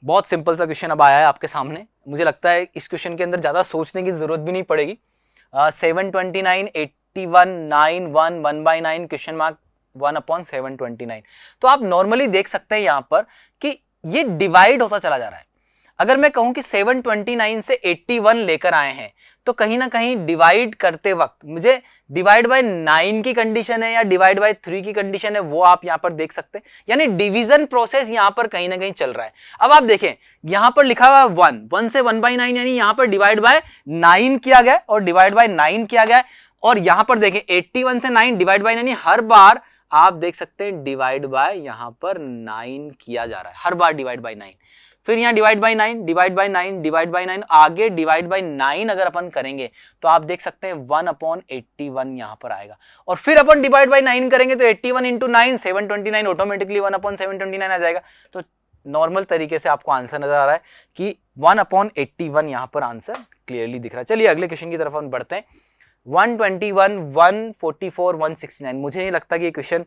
बहुत सिंपल सा क्वेश्चन अब आया है आपके सामने। मुझे लगता है इस क्वेश्चन के अंदर ज्यादा सोचने की जरूरत भी नहीं पड़ेगी। 729, 81, 9, 1, 1/9, क्वेश्चन मार्क 1/729। तो आप नॉर्मली देख सकते हैं यहां पर कि ये डिवाइड होता चला जा रहा है। अगर मैं कहूं कि 729 से 81 लेकर आए हैं, तो कहीं ना कहीं डिवाइड करते वक्त मुझे डिवाइड बाय 9 की कंडीशन है या डिवाइड बाय 3 की कंडीशन है, वो आप यहां पर देख सकते हैं। यानी डिवीजन प्रोसेस यहां पर कहीं ना कहीं चल रहा है। अब आप देखें यहां पर लिखा हुआ है 1 से 1/9, यानी यहां पर डिवाइड बाय 9 किया गया और डिवाइड बाय 9 किया गया। और यहां पर देखें 81 से 9 डिवाइड बाय 9, हर बार आप देख सकते हैं डिवाइड बाय यहां पर 9 किया जा रहा है, हर बार डिवाइड बाय 9। फिर यहां divide by 9, divide by 9, divide by 9, आगे डिवाइड बाय 9 अगर अपन करेंगे तो आप देख सकते हैं 1/81 यहां पर आएगा। और फिर अपन डिवाइड बाय 9 करेंगे तो 81 इंटू 9 729, ऑटोमेटिकली 1/729 आ जाएगा। तो नॉर्मल तरीके से आपको आंसर नजर आ रहा है कि 1/81 यहां पर आंसर क्लियरली दिख रहा है। चलिए अगले क्वेश्चन की तरफ हम बढ़ते हैं। 121, 144, 169। मुझे नहीं लगता कि ये क्वेश्चन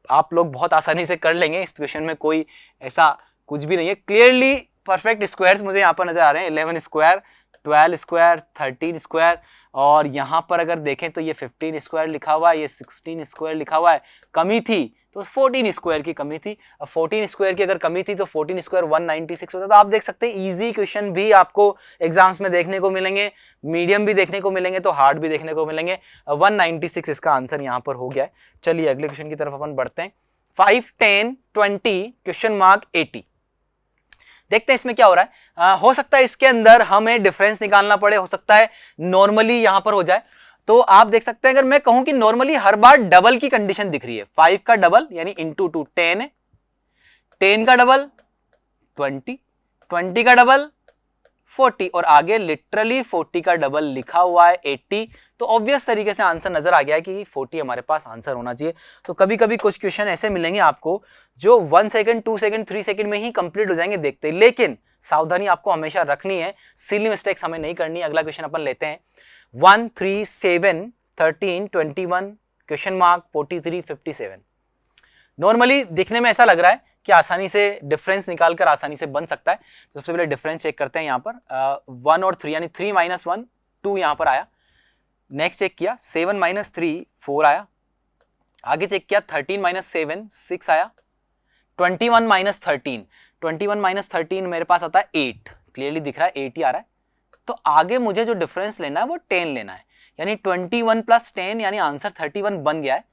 आप लोग बहुत आसानी से कर लेंगे। इस क्वेश्चन में कोई ऐसा कुछ भी नहीं है, क्लियरली परफेक्ट स्क्वायर्स मुझे यहाँ पर नजर आ रहे हैं। 11 स्क्वायर, 12 स्क्वायर, 13 स्क्वायर, और यहाँ पर अगर देखें तो ये 15 स्क्वायर लिखा हुआ है, ये 16 स्क्वायर लिखा हुआ है। कमी थी तो 14 स्क्वायर की कमी थी। अब 14 स्क्वायर की अगर कमी थी तो 14 स्क्वायर 196 होता है। तो आप देख सकते हैं इजी क्वेश्चन भी आपको एग्जाम्स में देखने को मिलेंगे, मीडियम भी देखने को मिलेंगे, तो हार्ड भी देखने को मिलेंगे। 196 इसका आंसर यहाँ पर हो गया है। चलिए अगले क्वेश्चन की तरफ अपन बढ़ते हैं। 5, 10, 20, क्वेश्चन मार्क 80। देखते हैं इसमें क्या हो रहा है। हो सकता है इसके अंदर हमें डिफरेंस निकालना पड़े, हो सकता है नॉर्मली यहां पर हो जाए। तो आप देख सकते हैं अगर मैं कहूं कि नॉर्मली हर बार डबल की कंडीशन दिख रही है। 5 का डबल यानी इंटू 2 10 है, 10 का डबल 20, 20 का डबल 40, और आगे लिटरली 40 का डबल लिखा हुआ है 80। तो ऑब्वियस तरीके से आंसर नजर आ गया है कि 40 हमारे पास आंसर होना चाहिए। तो कभी कभी कुछ क्वेश्चन ऐसे मिलेंगे आपको जो 1 सेकंड, 2 सेकंड, 3 सेकंड में ही कंप्लीट हो जाएंगे देखते, लेकिन सावधानी आपको हमेशा रखनी है, सिली मिस्टेक्स हमें नहीं करनी। अगला क्वेश्चन अपन लेते हैं। 1, 3, 7, 13, 21, क्वेश्चन मार्क 43, 57। नॉर्मली दिखने में ऐसा लग रहा है कि आसानी से डिफरेंस निकालकर आसानी से बन सकता है। तो सबसे पहले डिफरेंस चेक करते हैं यहाँ पर 1 और 3 यानी 3 - 1 2 यहाँ पर आया। नेक्स्ट चेक किया 7 - 3 4 आया। आगे चेक किया 13 - 7 6 आया। 21 - 13 21 - 13 मेरे पास आता है 8, क्लियरली दिख रहा है 8 ही आ रहा है। तो आगे मुझे जो डिफरेंस लेना है वो 10 लेना है, यानी 21 + 10 यानी आंसर 31 बन गया है।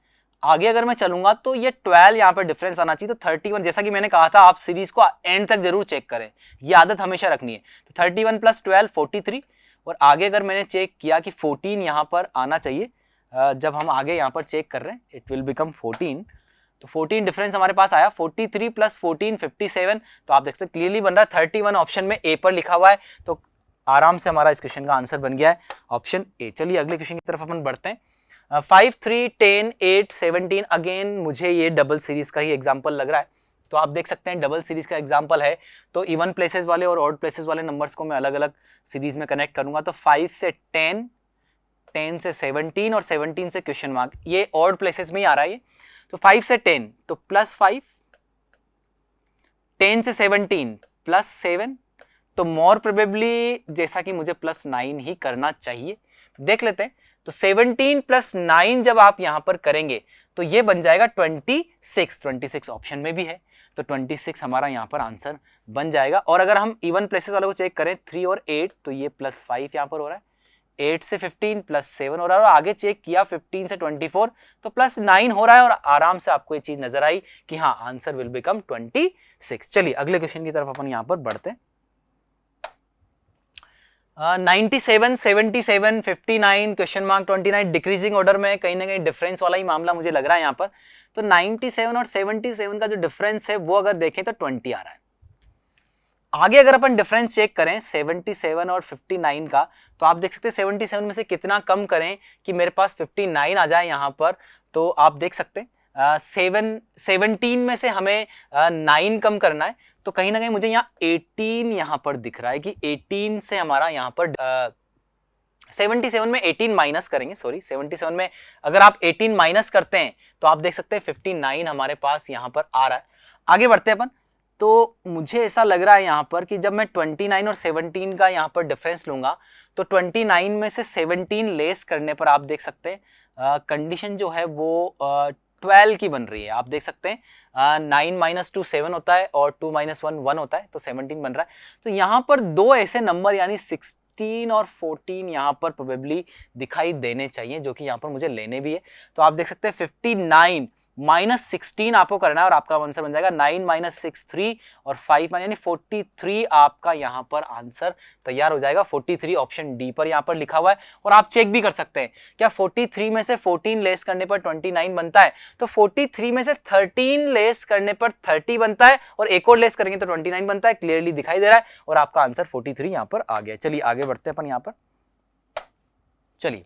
आगे अगर मैं चलूंगा तो ये 12 यहाँ पर डिफरेंस आना चाहिए। तो 31, जैसा कि मैंने कहा था आप सीरीज को एंड तक जरूर चेक करें, ये आदत हमेशा रखनी है। तो 31 + 12 43, और आगे अगर मैंने चेक किया कि 14 यहाँ पर आना चाहिए, जब हम आगे यहाँ पर चेक कर रहे हैं इट विल बिकम 14, तो 14 डिफरेंस हमारे पास आया। 43 + 14 57, तो आप देखते हैं क्लियरली बन रहा है 31 ऑप्शन में ए पर लिखा हुआ है। तो आराम से हमारा इस क्वेश्चन का आंसर बन गया है ऑप्शन ए। चलिए अगले क्वेश्चन की तरफ अपन बढ़ते हैं। 5 3 10 8 17, अगेन मुझे ये डबल सीरीज का ही एग्जांपल लग रहा है। तो आप देख सकते हैं डबल सीरीज का एग्जांपल है, तो इवन प्लेसेस वाले और ऑड प्लेसेस वाले नंबर्स को मैं अलग अलग सीरीज में कनेक्ट करूंगा। तो 5 से 10, 10 से 17 और 17 से क्वेश्चन मार्क, ये ऑड प्लेसेस में ही आ रहा है ये। तो 5 से 10 तो +5, 10 से 17 +7, तो मोर प्रोबेबली जैसा कि मुझे +9 ही करना चाहिए। देख लेते हैं। तो 17 + 9 जब आप यहां पर करेंगे तो ये बन जाएगा 26, 26 ऑप्शन में भी है, तो 26 हमारा यहां पर आंसर बन जाएगा। और अगर हम इवन प्लेसेस वाले को चेक करें 3 और 8, तो ये +5 यहां पर हो रहा है। 8 से 15 +7 हो रहा है, और आगे चेक किया 15 से 24 तो +9 हो रहा है, और आराम से आपको ये चीज नजर आई कि हाँ आंसर विल बिकम 26। चलिए अगले क्वेश्चन की तरफ अपन यहां पर बढ़ते हैं। 97 77 59 क्वेश्चन मार्क 29, डिक्रीजिंग ऑर्डर में कहीं ना कहीं डिफरेंस वाला ही मामला मुझे लग रहा है यहाँ पर। तो 97 और 77 का जो डिफरेंस है वो अगर देखें तो 20 आ रहा है। आगे अगर अपन डिफरेंस चेक करें 77 और 59 का, तो आप देख सकते हैं 77 में से कितना कम करें कि मेरे पास 59 आ जाए यहाँ पर। तो आप देख सकते हैं 17 में से हमें 9 कम करना है, तो कहीं ना कहीं मुझे यहाँ 18 यहाँ पर दिख रहा है कि 18 से हमारा यहाँ पर 77 में 18 माइनस करेंगे, सॉरी 77 में अगर आप 18 माइनस करते हैं तो आप देख सकते हैं 59 हमारे पास यहाँ पर आ रहा है। आगे बढ़ते हैं अपन। तो मुझे ऐसा लग रहा है यहाँ पर कि जब मैं 29 और 17 का यहाँ पर डिफरेंस लूंगा तो 29 में से 17 लेस करने पर आप देख सकते हैं कंडीशन जो है वो 12 की बन रही है। आप देख सकते हैं 9 - 2 7 होता है और 2 - 1 1 होता है, तो 17 बन रहा है। तो यहाँ पर दो ऐसे नंबर यानी 16 और 14 यहाँ पर प्रोबेबली दिखाई देने चाहिए, जो कि यहाँ पर मुझे लेने भी है। तो आप देख सकते हैं 59 - 16 आपको करना है, और आपका आंसर बन जाएगा 9 - 6 3 और 5 यानी 43 आपका यहाँ पर आंसर तैयार हो जाएगा। 43 ऑप्शन डी पर यहाँ पर लिखा हुआ है। और आप चेक भी कर सकते हैं क्या 43 में से 14 लेस करने पर 29 बनता है, तो 43 में से 13 लेस करने पर 30 बनता है, और एक और लेस करेंगे तो 29 बनता है, क्लियरली दिखाई दे रहा है, और आपका आंसर 43 यहाँ पर आ गया। चलिए आगे बढ़ते हैं अपन यहाँ पर। चलिए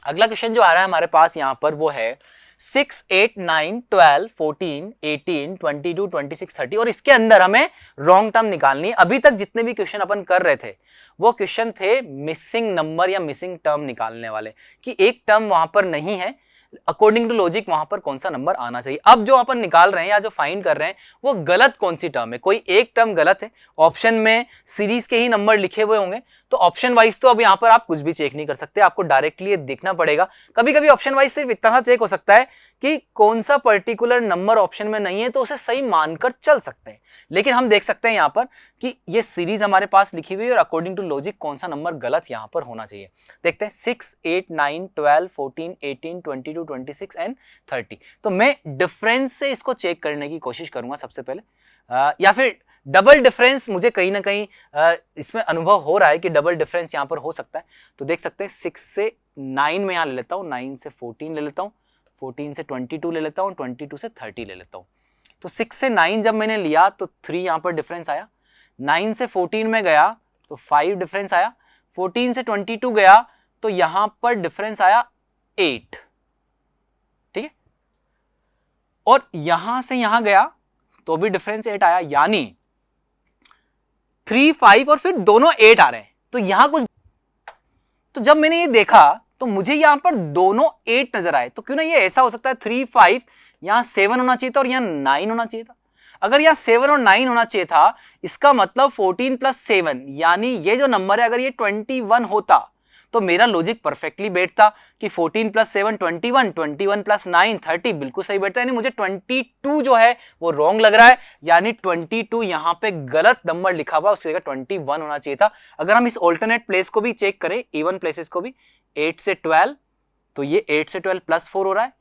अगला क्वेश्चन जो आ रहा है हमारे पास यहाँ पर वो है 6 8 9 12 14 18 22 26 30, और इसके अंदर हमें रॉन्ग टर्म निकालनी है। अभी तक जितने भी क्वेश्चन अपन कर रहे थे वो क्वेश्चन थे मिसिंग नंबर या मिसिंग टर्म निकालने वाले, कि एक टर्म वहां पर नहीं है, अकॉर्डिंग टू लॉजिक वहां पर कौन सा नंबर आना चाहिए। अब जो अपन निकाल रहे हैं या जो फाइंड कर रहे हैं वो गलत कौन सी टर्म है, कोई एक टर्म गलत है, ऑप्शन में सीरीज के ही नंबर लिखे हुए होंगे, तो ऑप्शन वाइज तो अब यहां पर आप कुछ भी चेक नहीं कर सकते, आपको डायरेक्टली ये देखना पड़ेगा। कभी कभी ऑप्शन वाइज सिर्फ इतना सा चेक हो सकता है कि कौन सा पर्टिकुलर नंबर ऑप्शन में नहीं है, तो उसे सही मानकर चल सकते हैं। लेकिन हम देख सकते हैं यहां पर कि ये सीरीज हमारे पास लिखी हुई है, और अकॉर्डिंग टू लॉजिक कौन सा नंबर गलत यहां पर होना चाहिए। देखते हैं 6 8 9 12 14 18 22 26 एंड 30। तो मैं डिफरेंस से इसको चेक करने की कोशिश करूंगा सबसे पहले, या फिर डबल डिफरेंस मुझे कहीं ना कहीं इसमें अनुभव हो रहा है कि डबल डिफरेंस यहां पर हो सकता है। तो देख सकते हैं 6 से 9 में यहां ले लेता हूं, 9 से 14 ले लेता हूं, 14 से 22 ले लेता हूं, 22 से 30 ले लेता हूं। तो 6 से 9 जब मैंने लिया तो 3 यहां पर डिफरेंस आया, 9 से 14 में गया तो 5 डिफरेंस आया, 14 से 22 गया तो यहां पर डिफरेंस आया 8, ठीक है, और यहां से यहां गया तो भी डिफरेंस 8 आया, यानी 3 5 और फिर दोनों 8 आ रहे हैं। तो यहां कुछ, तो जब मैंने ये देखा तो मुझे यहां पर दोनों 8 नजर आए, तो क्यों ना ये ऐसा हो सकता है 3 5 यहां 7 होना चाहिए था और यहां 9 होना चाहिए था। अगर यहाँ 7 और 9 होना चाहिए था, इसका मतलब 14 प्लस 7 यानी ये जो नंबर है अगर ये 21 होता तो मेरा लॉजिक परफेक्टली बैठता कि 14 प्लस 7 21, 21 प्लस 9 30 बिल्कुल सही बैठता है। यानी मुझे 22 जो है वो रॉन्ग लग रहा है, यानी 22 यहाँ पे गलत नंबर लिखा हुआ, उसकी जगह 21 होना चाहिए था। अगर हम इस ऑल्टरनेट प्लेस को भी चेक करें, इवन प्लेसेस को भी, 8 से 12, तो ये 8 से 12 प्लस 4 हो रहा है,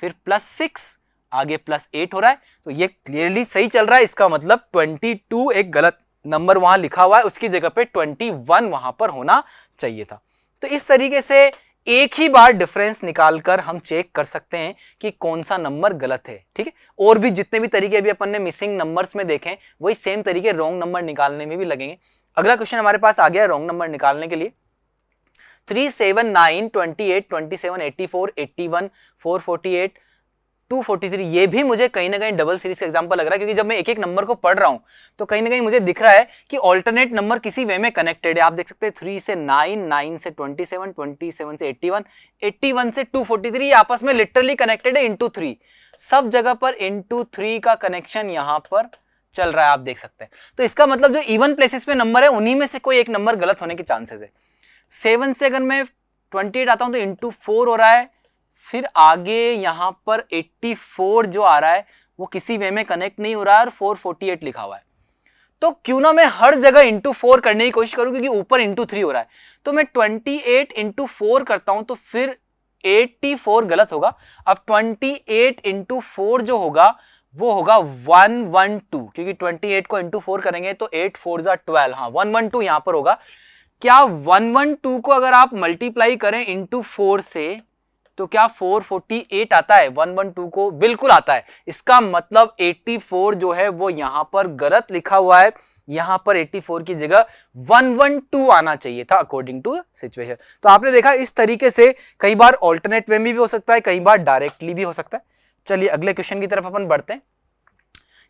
फिर प्लस 6, आगे प्लस 8 हो रहा है, तो ये क्लियरली सही चल रहा है। इसका मतलब 22 एक गलत नंबर वहां लिखा हुआ है, उसकी जगह पे 21 वहां पर होना चाहिए था। तो इस तरीके से एक ही बार डिफरेंस निकालकर हम चेक कर सकते हैं कि कौन सा नंबर गलत है। ठीक है, और भी जितने भी तरीके अभी अपन ने मिसिंग नंबर्स में देखे वही सेम तरीके रॉन्ग नंबर निकालने में भी लगेंगे। अगला क्वेश्चन हमारे पास आ गया रॉन्ग नंबर निकालने के लिए। 3, 7, 9, 28, 27, 84, 81, 448, 243, ये भी मुझे कहीं ना कहीं डबल सीरीज का एग्जांपल लग रहा है, क्योंकि जब मैं एक एक नंबर को पढ़ रहा हूं तो कहीं ना कहीं मुझे दिख रहा है कि ऑल्टरनेट नंबर किसी वे में कनेक्टेड है। आप देख सकते हैं 3 से 9, 9 से 27, 27 से 81, 81 से 243 आपस में लिटरली कनेक्टेड है इंटू 3। सब जगह पर इंटू 3 का कनेक्शन यहां पर चल रहा है, आप देख सकते हैं। तो इसका मतलब जो इवन प्लेसेस में नंबर है उन्हीं में से कोई एक नंबर गलत होने के चांसेस है। 7 से अगर मैं 28 आता हूं तो इंटू 4 हो रहा है, फिर आगे यहां पर 84 जो आ रहा है वो किसी वे में कनेक्ट नहीं हो रहा है और 448 लिखा हुआ है। तो क्यों ना मैं हर जगह इंटू 4 करने की कोशिश करूं, क्योंकि ऊपर इंटू 3 हो रहा है। तो मैं 28 इंटू 4 करता हूं तो फिर 84 गलत होगा। अब 28 इंटू 4 जो होगा वो होगा 112, क्योंकि 28 को इंटू 4 करेंगे तो 8 4 जा 12, हाँ 112 यहां पर होगा। क्या 112 को अगर आप मल्टीप्लाई करें इंटू 4 से तो क्या 448 आता है? 112 को बिल्कुल आता है। इसका मतलब 84 जो है वो यहां पर गलत लिखा हुआ है, यहां पर 84 की जगह 112 आना चाहिए था अकॉर्डिंग टू सिचुएशन। तो आपने देखा इस तरीके से कई बार ऑल्टरनेट वे में भी हो सकता है, कई बार डायरेक्टली भी हो सकता है। चलिए अगले क्वेश्चन की तरफ अपन बढ़ते हैं।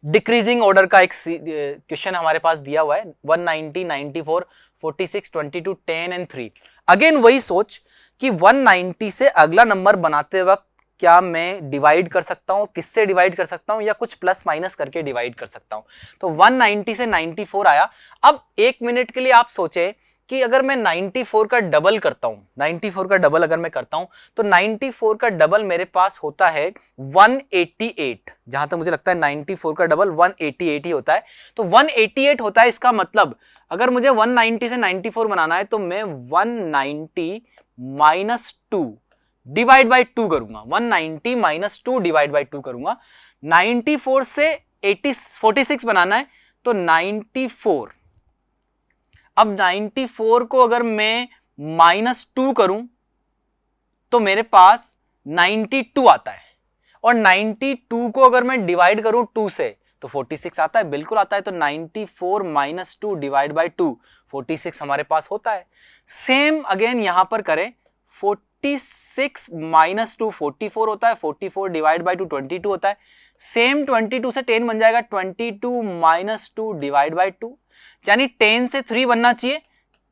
डिक्रीजिंग ऑर्डर का एक क्वेश्चन हमारे पास दिया हुआ है, 190, 94, 46, 22, 10 एंड 3। अगेन वही सोच कि 190 से अगला नंबर बनाते वक्त क्या मैं डिवाइड कर सकता हूं, किससे डिवाइड कर सकता हूं, या कुछ प्लस माइनस करके डिवाइड कर सकता हूं। तो 190 से 94 आया। अब एक मिनट के लिए आप सोचें कि अगर मैं 94 का डबल करता हूं, 94 का डबल अगर मैं करता हूं तो 94 का डबल मेरे पास होता है 188। जहां तक मुझे लगता है 94 का डबल 188 ही होता है। तो 188 होता है, इसका मतलब अगर मुझे 190 से 94 बनाना है तो मैं 190 माइनस 2 डिवाइड बाई 2 करूंगा। 190 माइनस 2 डिवाइड बाई 2 करूंगा। 94 से 46 बनाना है तो 94, अब 94 को अगर मैं माइनस 2 करूं तो मेरे पास 92 आता है, और 92 को अगर मैं डिवाइड करूं 2 से तो 46 आता है, बिल्कुल आता है। तो 94 माइनस 2 डिवाइड बाई 2, 46 हमारे पास होता है। सेम अगेन यहां पर करें, 46 माइनस 2 44 होता है, 44 डिवाइड बाई 2 22 होता है। सेम 22 से 10 बन जाएगा, 22 माइनस 2 डिवाइड बाई 2, यानी 10 से 3 बनना चाहिए,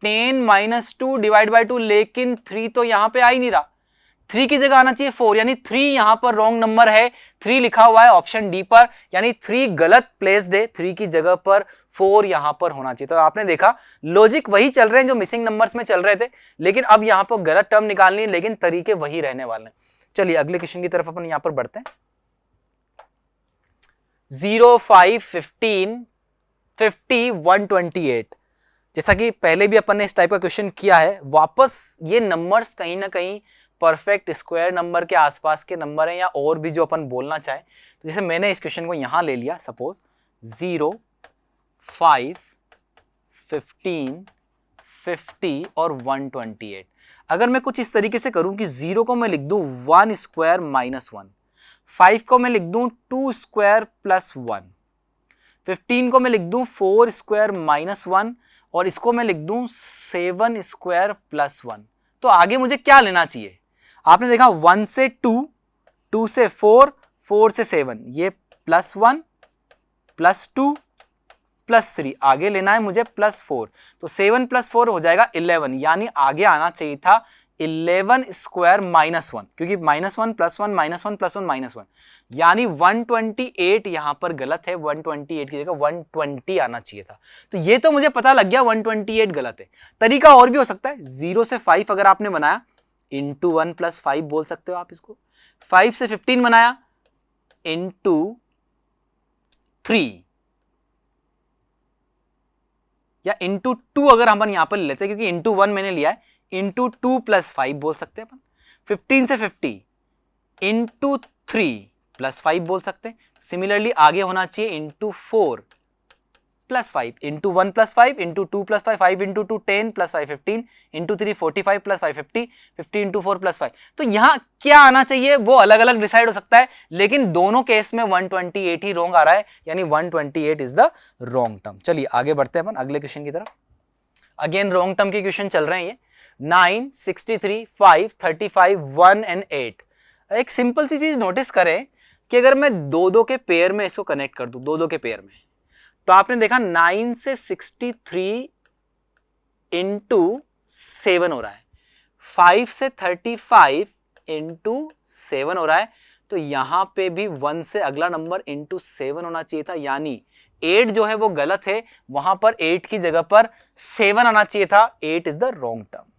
10 माइनस 2 डिवाइड बाई 2, लेकिन 3 तो यहां पे आ ही नहीं रहा, 3 की जगह आना चाहिए 4, यानी 3 यहां पर रॉन्ग नंबर है, 3 लिखा हुआ है ऑप्शन डी पर, यानी 3 गलत प्लेस्ड है, 3 की जगह पर 4 यहां पर होना चाहिए। तो आपने देखा लॉजिक वही चल रहे हैं जो मिसिंग नंबर्स में चल रहे थे, लेकिन अब यहां पर गलत टर्म निकालनी है, लेकिन तरीके वही रहने वाले हैं। चलिए अगले क्वेश्चन की तरफ अपन यहां पर बढ़ते हैं। 0, 5, 15, 50, 128। जैसा कि पहले भी अपन ने इस टाइप का क्वेश्चन किया है, वापस ये नंबर्स कहीं ना कहीं परफेक्ट स्क्वायर नंबर के आसपास के नंबर हैं, या और भी जो अपन बोलना चाहे। तो जैसे मैंने इस क्वेश्चन को यहां ले लिया, सपोज 0, 5, 15, 50 और 128। अगर मैं कुछ इस तरीके से करूं कि 0 को मैं लिख दूं 1 स्क्वायर माइनस 1, 5 को मैं लिख दूं 2 स्क्वायर प्लस 1, 15 को मैं लिख दूं 4 स्क्वायर माइनस 1, और इसको मैं लिख दूं 7 स्क्वायर प्लस 1। तो आगे मुझे क्या लेना चाहिए? आपने देखा 1 से 2, 2 से 4, 4 से 7, ये प्लस 1 प्लस 2 प्लस 3, आगे लेना है मुझे प्लस 4, तो 7 प्लस 4 हो जाएगा 11, यानी आगे आना चाहिए था 11 स्क्वायर -1, क्योंकि -1 + 1 -1 + 1 -1, यानी 128 यहां पर गलत है। 128 की जगह 120 आना चाहिए था। तो ये तो मुझे पता लग गया 128 गलत है। तरीका और भी हो सकता है, 0 से 5 अगर आपने बनाया, इंटू 1 + 5 बोल सकते हो आप इसको। 5 से 15 बनाया, इंटू 3, या इंटू 2 अगर हम यहां पर लेते हैं, क्योंकि इंटू 1 मैंने लिया है, इंटू 2 + 5 बोल सकते हैं अपन। 15 से 50 इंटू 3 + 5 बोल सकते हैं। सिमिलरली आगे होना चाहिए into 4 + 5, into 1 + 5, into 2 + 5, 5 into 2 10 + 5 15, into 3 45 + 5 50, 50 into 4 + 5। तो यहां क्या आना चाहिए वो अलग अलग डिसाइड हो सकता है, लेकिन दोनों केस में 128 ही रॉन्ग आ रहा है, यानी 128 इज द रॉन्ग टर्म। चलिए आगे बढ़ते हैं अपन अगले क्वेश्चन की तरफ। अगेन रॉन्ग टर्म के क्वेश्चन चल रहे हैं ये। 9, 63, 5, 35, 1 एंड 8। एक सिंपल सी चीज नोटिस करें कि अगर मैं दो के पेयर में इसको कनेक्ट कर दूं, दो के पेयर में, तो आपने देखा 9 से 63 इंटू 7 हो रहा है, 5 से 35 इंटू 7 हो रहा है। तो यहां पे भी 1 से अगला नंबर इंटू 7 होना चाहिए था, यानी 8 जो है वो गलत है, वहां पर 8 की जगह पर 7 आना चाहिए था। 8 इज द रॉन्ग टर्म।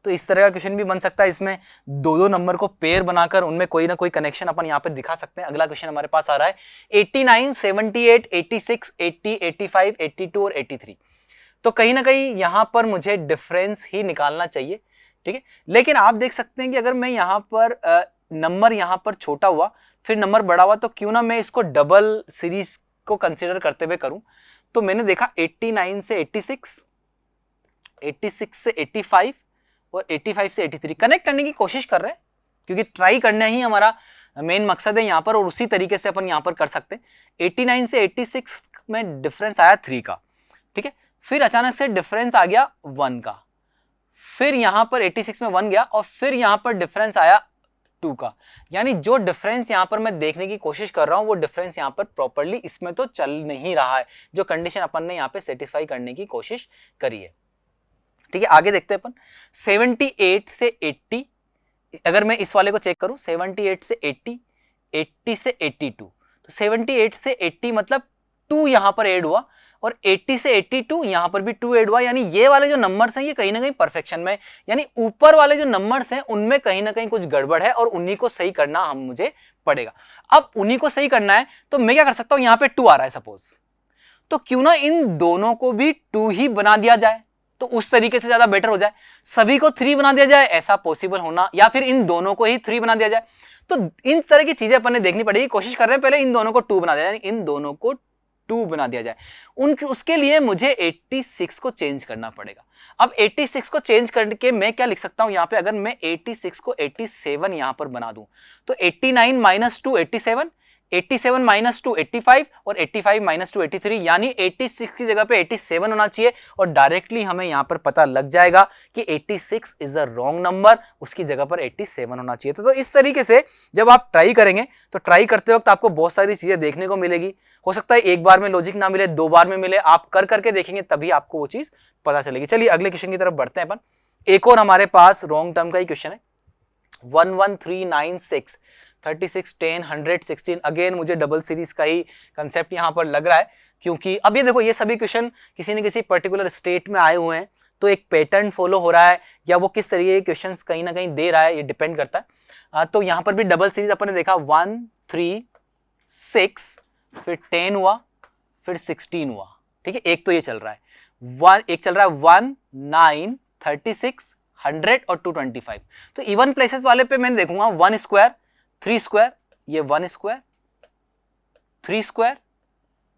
तो इस तरह का क्वेश्चन भी बन सकता है, इसमें दो नंबर को पेयर बनाकर उनमें कोई ना कोई कनेक्शन अपन यहां पे दिखा सकते हैं। अगला क्वेश्चन हमारे पास आ रहा है 89, 78, 86, 80, 85, 82 और 83। तो कहीं ना कहीं यहां पर मुझे डिफरेंस ही निकालना चाहिए, ठीक है। लेकिन आप देख सकते हैं कि अगर मैं यहां पर नंबर यहां पर छोटा हुआ फिर नंबर बड़ा हुआ, तो क्यों ना मैं इसको डबल सीरीज को कंसीडर करते हुए करूं। तो मैंने देखा 89 से 86, 86 से 85 और 85 से 83 कनेक्ट करने की कोशिश कर रहे हैं, क्योंकि ट्राई करना ही हमारा मेन मकसद है यहां पर, और उसी तरीके से अपन यहां पर कर सकते हैं। 89 से 86 में डिफरेंस आया 3 का, ठीक है। फिर अचानक से डिफरेंस आ गया 1 का, फिर यहां पर 86 में 1 गया और फिर यहां पर डिफरेंस आया 2 का। यानी जो डिफरेंस यहां पर मैं देखने की कोशिश कर रहा हूं वो डिफरेंस यहां पर प्रॉपर्ली इसमें तो चल नहीं रहा है, जो कंडीशन अपन ने यहां पे सेटिस्फाई करने की कोशिश करी है, ठीक है। आगे देखते हैं अपन 78 से 80। अगर मैं इस वाले को चेक करूं 78 से 80, 80 से 82, तो 78 से 80 मतलब 2 यहां पर ऐड हुआ, और 80 से 82 यहां पर भी 2 ऐड हुआ। यानी ये वाले जो नंबर्स हैं ये कहीं ना कहीं परफेक्शन में, यानी ऊपर वाले जो नंबर्स हैं उनमें कहीं ना कहीं कुछ गड़बड़ है और उन्हीं को सही करना हम मुझे पड़ेगा। अब उन्हीं को सही करना है तो मैं क्या कर सकता हूं, यहां पे 2 आ रहा है सपोज, तो क्यों ना इन दोनों को भी 2 ही बना दिया जाए, तो उस तरीके से ज्यादा बेटर हो जाए। सभी को 3 बना दिया जाए, ऐसा पॉसिबल होना, या फिर इन दोनों को ही 3 बना दिया जाए। तो इन तरह की चीजें अपन ने देखनी पड़ेगी। कोशिश कर रहे हैं पहले इन दोनों को 2 बना दिया जाए, यानी इन दोनों को 2 बना दिया जाए। उसके लिए मुझे 86 को चेंज करना पड़ेगा। अब 86 को चेंज करके मैं क्या लिख सकता हूं यहां पे, अगर मैं 86 को 87 यहां पर बना दूं, तो 89 - 2 87, 87 - 2 85 और 85 - 2 83, यानी 86 की जगह पे 87 होना चाहिए, और डायरेक्टली हमें यहां पर पता लग जाएगा कि 86 इज अ रॉन्ग नंबर, उसकी जगह पर 87 होना चाहिए। तो इस तरीके से जब आप ट्राई करेंगे तो ट्राई करते वक्त आपको बहुत सारी चीजें देखने को मिलेगी। हो सकता है एक बार में लॉजिक ना मिले, 2 बार में मिले, आप कर करके देखेंगे तभी आपको वो चीज पता चलेगी। चलिए अगले क्वेश्चन की तरफ बढ़ते हैं अपन। एक और हमारे पास रॉन्ग टर्म का ही क्वेश्चन है 11396, 36, 10, 100, 16। अगेन मुझे डबल सीरीज का ही कंसेप्ट यहां पर लग रहा है, क्योंकि अब ये देखो ये सभी क्वेश्चन किसी न किसी पर्टिकुलर स्टेट में आए हुए हैं, तो एक पैटर्न फॉलो हो रहा है, या वो किस तरीके के क्वेश्चंस कहीं ना कहीं दे रहा है, ये डिपेंड करता है। तो यहां पर भी डबल सीरीज अपन ने देखा 1, 3, 6, फिर 10 हुआ, फिर 16 हुआ, ठीक है। एक तो ये चल रहा है, एक चल रहा है 1, 9, 36, 100 और 225। तो इवन प्लेसेस वाले पे मैं देखूंगा 1 स्क्वायर, 3 स्क्वायर, ये 1 स्क्वायर, 3 स्क्वायर,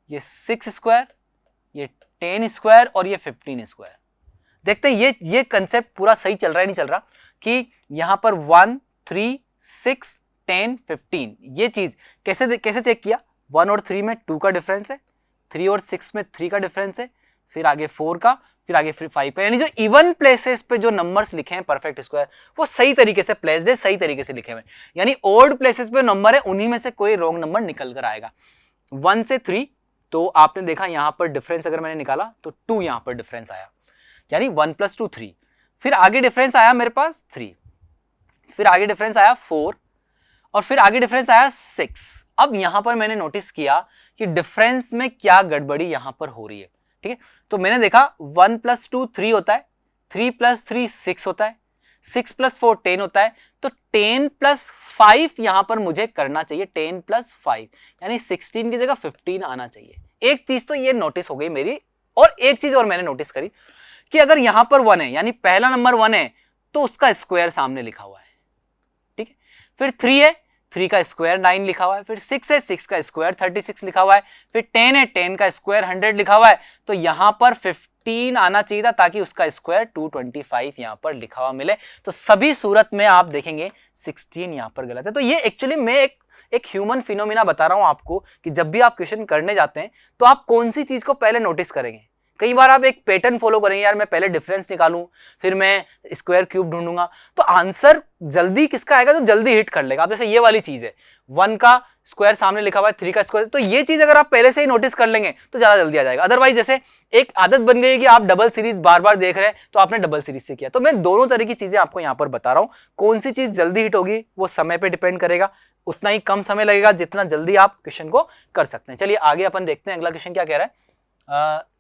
ये 6 स्क्वायर, ये 10 स्क्वायर और ये 15 स्क्वायर। देखते हैं ये कंसेप्ट पूरा सही चल रहा है नहीं चल रहा, कि यहां पर 1, 3, 6, 10, 15 ये चीज कैसे चेक किया। 1 और 3 में 2 का डिफरेंस है, 3 और 6 में 3 का डिफरेंस है, फिर आगे 4 का, फिर आगे 5 का। यानी जो इवन प्लेसेस पे जो नंबर्स लिखे हैं परफेक्ट स्क्वायर वो सही तरीके से प्लेस्ड है, सही तरीके से लिखे हुए। यानी ऑड प्लेसेस पे नंबर है उन्हीं में से कोई रॉन्ग नंबर निकल कर आएगा। 1 से 3 तो आपने देखा यहां पर डिफरेंस अगर मैंने निकाला तो 2 यहां पर डिफरेंस आया, यानी 1 + 2 3। फिर आगे डिफरेंस आया मेरे पास 3, फिर आगे डिफरेंस आया 4 और फिर आगे डिफरेंस आया 6। अब यहां पर मैंने नोटिस किया कि डिफरेंस में क्या गड़बड़ी यहां पर हो रही है। ठीक है, तो मैंने देखा 1 + 2 3 होता है, 3 + 3 6 होता है, 6 + 4 10 होता है, तो 10 + 5 यहां पर मुझे करना चाहिए, 10 + 5 यानी 16 की जगह 15 आना चाहिए। एक चीज तो ये नोटिस हो गई मेरी, और एक चीज और मैंने नोटिस करी कि अगर यहां पर 1 है यानी पहला नंबर 1 है तो उसका स्क्वायर सामने लिखा हुआ है। ठीक है, फिर 3 है, 3 का स्क्वायर 9 लिखा हुआ है, फिर 6 है, 6 का स्क्वायर 36 लिखा हुआ है, फिर 10 है, 10 का स्क्वायर 100 लिखा हुआ है, तो यहां पर 15 आना चाहिए था ताकि उसका स्क्वायर 225 यहां पर लिखा हुआ मिले। तो सभी सूरत में आप देखेंगे 16 यहां पर गलत है। तो ये एक्चुअली मैं एक ह्यूमन फिनोमिना बता रहा हूं आपको कि जब भी आप क्वेश्चन करने जाते हैं तो आप कौन सी चीज को पहले नोटिस करेंगे। कई बार आप एक पैटर्न फॉलो करेंगे, यार मैं पहले डिफरेंस निकालूं फिर मैं स्क्वायर क्यूब ढूंढूंगा, तो आंसर जल्दी किसका आएगा, तो जल्दी हिट कर लेगा। आप जैसे ये वाली चीज है, 1 का स्क्वायर सामने लिखा हुआ है, 3 का स्क्वायर, तो ये चीज अगर आप पहले से ही नोटिस कर लेंगे तो ज्यादा जल्दी आ जाएगा। अदरवाइज जैसे एक आदत बन गई कि आप डबल सीरीज बार बार देख रहे हैं तो आपने डबल सीरीज से किया। तो मैं दोनों तरह की चीजें आपको यहां पर बता रहा हूं, कौन सी चीज जल्दी हिट होगी वो समय पे डिपेंड करेगा, उतना ही कम समय लगेगा जितना जल्दी आप क्वेश्चन को कर सकते हैं। चलिए आगे अपन देखते हैं अगला क्वेश्चन क्या कह रहा है।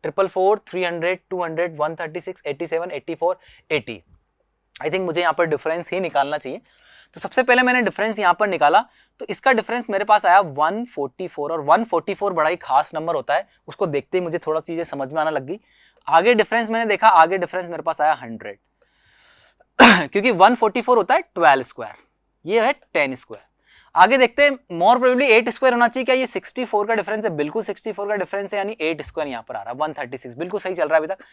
444 300 200 136 87 84 80। आई थिंक मुझे यहाँ पर डिफरेंस ही निकालना चाहिए। तो सबसे पहले मैंने डिफरेंस यहाँ पर निकाला, तो इसका डिफरेंस मेरे पास आया 144, और 144 बड़ा ही खास नंबर होता है, उसको देखते ही मुझे थोड़ा चीजें समझ में आने लग गई। आगे डिफरेंस मैंने देखा, आगे डिफरेंस मेरे पास आया 100 क्योंकि 144 होता है 12 स्क्वायर, ये है 10 स्क्वायर। आगे देखते हैं, मोर प्रोबेबली 8 स्क्वायर होना चाहिए। क्या ये 64 का डिफरेंस है? बिल्कुल 64 का डिफरेंस है, यानी 8 स्क्वायर यहाँ पर आ रहा है 136, बिल्कुल सही चल रहा है अभी तक।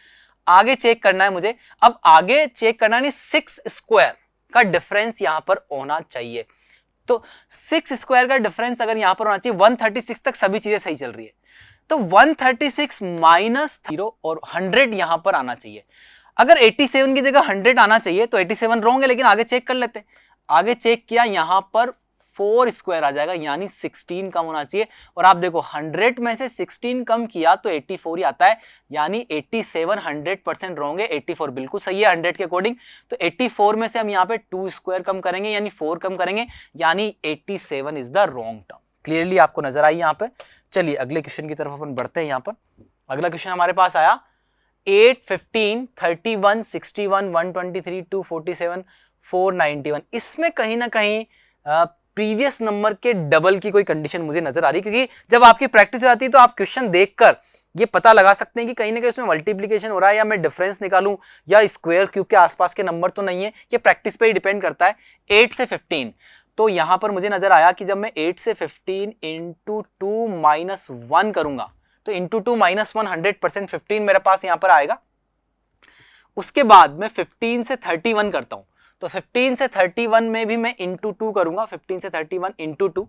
आगे चेक करना है मुझे, अब आगे चेक करना है 6 स्क्वायर का डिफरेंस यहाँ पर होना चाहिए। तो 6 स्क्वायर का डिफरेंस अगर यहाँ पर होना चाहिए, 136 तक सभी चीजें सही चल रही है, तो 136 माइनस 0 और 100 यहां पर आना चाहिए। अगर 87 की जगह 100 आना चाहिए तो 87 रॉन्ग है, लेकिन आगे चेक कर लेते हैं। आगे चेक किया, यहां पर 4 स्क्वायर आ जाएगा, यानी 16 कम होना चाहिए। और आप देखो 100 में से 16 कम किया तो 84 ही आता है, यानी 87 100% रॉन्ग है, 84 बिल्कुल सही है 100 के अकॉर्डिंग। तो 84 में से हम यहाँ पे 2 स्क्वायर कम करेंगे, यानी 4 कम करेंगे, यानी 87 is the wrong term. Clearly आपको नजर आई यहाँ पे। चलिए अगले क्वेश्चन की तरफ अपन बढ़ते हैं। यहाँ पर अगला क्वेश्चन हमारे पास आया 8 15 31 61 123 247 491। इसमें कहीं ना कहीं प्रीवियस नंबर के डबल की कोई कंडीशन मुझे नजर आ रही, क्योंकि जब आपकी प्रैक्टिस हो जाती है तो आप क्वेश्चन देखकर ये पता लगा सकते हैं कि कहीं ना कहीं इसमें मल्टीप्लिकेशन हो रहा है, या मैं डिफरेंस निकालूं, या स्क्वायर क्यूब के आसपास के नंबर तो नहीं है। ये प्रैक्टिस पे ही डिपेंड करता है। 8 से 15, तो यहां पर मुझे नजर आया कि जब मैं 8 से 15 इंटू 2 माइनस 1 करूंगा, तो इंटू 2 माइनस 1 100% 15 मेरे पास यहां पर आएगा। उसके बाद मैं 15 से 31 करता हूं, तो 15 से 31 में भी मैं इंटू 2 करूंगा, 15 से 31 इंटू 2।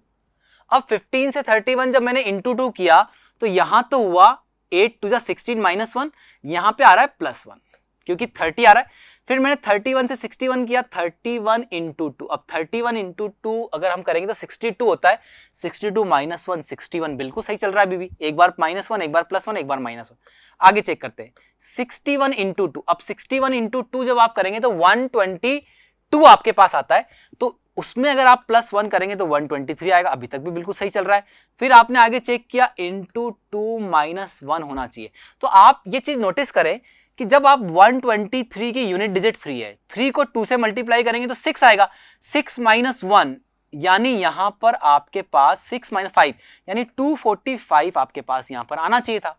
अब 15 से 31 जब मैंने इंटू 2 किया तो यहां तो हुआ 8 टू 16 माइनस 1, यहां पे आ रहा है +1 क्योंकि 30 आ रहा है। फिर मैंने 31 से 61 किया, 31 इंटू 2। अब 31 इंटू 2 अगर हम करेंगे तो 62 होता है, 62 माइनस 1 61, बिल्कुल सही चल रहा है अभी भी। एक बार -1, एक बार +1, एक बार -1। आगे चेक करते हैं 61 इंटू 2। अब 61 इंटू 2 जब आप करेंगे तो 122 आपके पास आता है, तो उसमें अगर आप +1 करेंगे तो 123 आएगा, अभी तक भी बिल्कुल सही चल रहा है। फिर आपने आगे चेक किया इंटू 2 माइनस 1 होना चाहिए। तो आप ये चीज नोटिस करें कि जब आप 123 की यूनिट डिजिट 3 है, 3 को 2 से मल्टीप्लाई करेंगे तो 6 आएगा, 6 माइनस 1 यानी यहां पर आपके पास 6 माइनस 5 यानी 245 आपके पास यहां पर आना चाहिए था।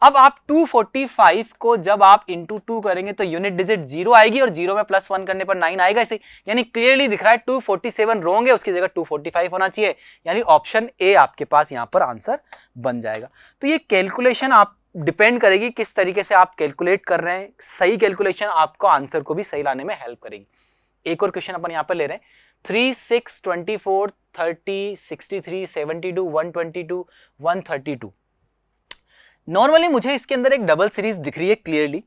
अब आप 245 को जब आप इंटू 2 करेंगे तो यूनिट डिजिट 0 आएगी, और 0 में +1 करने पर 9 आएगा इसे, यानी क्लियरली दिख रहा है 247 रॉन्ग है, उसकी जगह 245 होना चाहिए, यानी ऑप्शन ए आपके पास यहां पर आंसर बन जाएगा। तो ये कैलकुलेशन आप डिपेंड करेगी किस तरीके से आप कैलकुलेट कर रहे हैं। सही कैलकुलेशन आपको आंसर को भी सही लाने में हेल्प करेगी। एक और क्वेश्चन अपन यहां पर ले रहे हैं 3 6 24 30 63 72 122 132। नॉर्मली मुझे इसके अंदर एक डबल सीरीज दिख रही है क्लियरली।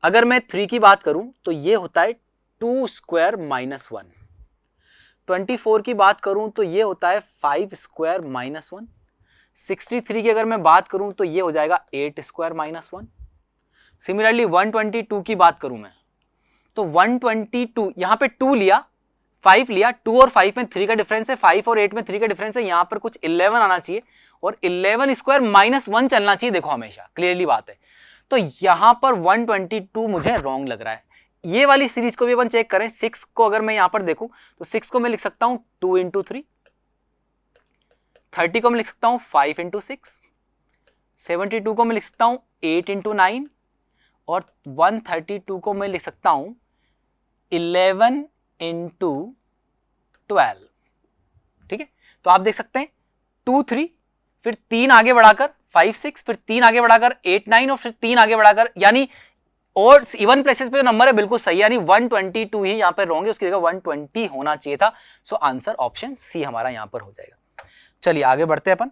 अगर मैं 3 की बात करूं तो ये होता है 2 स्क्वायर माइनस 1, 24 की बात करूं तो ये होता है 5 स्क्वायर माइनस 1, 63 की अगर मैं बात करूं तो ये हो जाएगा 8 स्क्वायर माइनस 1। सिमिलरली 122 की बात करूं मैं तो 122, यहाँ पे 2 लिया, 5 लिया, 2 और 5 में 3 का डिफरेंस है, 5 और 8 में 3 का डिफरेंस है, यहाँ पर कुछ 11 आना चाहिए और 11 स्क्वायर -1 चलना चाहिए, देखो हमेशा क्लियरली बात है। तो यहाँ पर 122 मुझे रॉन्ग लग रहा है। ये वाली सीरीज को भी अपन चेक करें, 6 को अगर मैं यहाँ पर देखूं तो 6 को मैं लिख सकता हूं 2 × 3, 30 को मैं लिख सकता हूं 5 × 6, 72 को मैं लिख सकता हूं 8 × 9 और 132 को मैं लिख सकता हूं 11 × 12। ठीक है, तो आप देख सकते हैं 2 3, फिर 3 आगे बढ़ाकर 5 6, फिर 3 आगे बढ़ाकर 8 9 और फिर 3 आगे बढ़ाकर, यानी और इवन प्लेसेस पे जो नंबर है बिल्कुल सही, यानी 122 ही यहाँ पे रॉन्ग है, उसकी जगह 120 होना चाहिए था। सो आंसर ऑप्शन सी हमारा यहाँ पर हो जाएगा। चलिए आगे बढ़ते हैं अपन।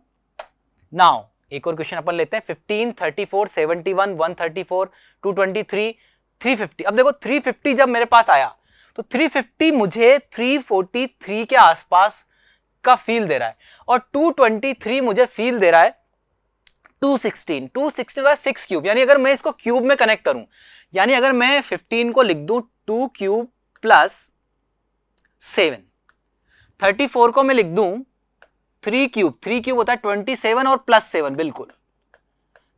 नाउ एक और क्वेश्चन अपन लेते हैं, 15 34 71 134 223 350। अब देखो 350 जब मेरे पास आया तो 350 मुझे 343 के आसपास का फील दे रहा है और 223 मुझे फील दे रहा है 216 का 6 क्यूब, यानी अगर मैं इसको क्यूब में कनेक्ट करूं, यानी अगर मैं 15 को लिख दूं 2 क्यूब प्लस 7, 34 को मैं लिख दूं 3 क्यूब होता है 27 और प्लस 7, बिल्कुल।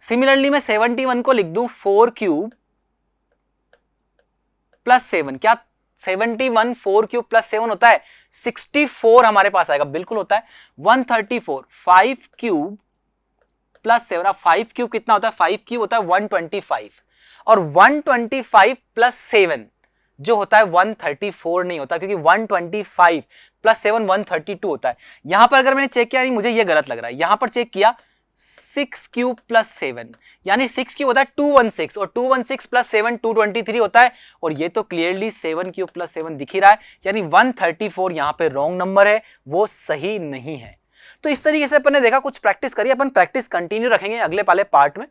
सिमिलरली मैं 71 को लिख दूं 4 क्यूब प्लस 7, क्या 71 4 क्यूब प्लस 7 होता है 64 हमारे पास आएगा, बिल्कुल होता है। 134 5 क्यूब प्लस 7, अब 5 क्यूब कितना होता है, 5 क्यूब होता है 125 और 125 प्लस 7 जो होता है 134 नहीं होता, क्योंकि 125 प्लस 7 132 होता है। यहां पर अगर मैंने चेक किया, मुझे ये गलत लग रहा है, यहां पर चेक किया 6 क्यूब प्लस 7, यानी 6 क्यूब होता है 216 और 216 प्लस 7 223 होता है, और ये तो क्लियरली 7 क्यूब प्लस 7 दिख ही रहा है, यानी 134 यहां पे रॉन्ग नंबर है, वो सही नहीं है। तो इस तरीके से अपन ने देखा, कुछ प्रैक्टिस करी, अपन प्रैक्टिस कंटिन्यू रखेंगे अगले वाले पार्ट में।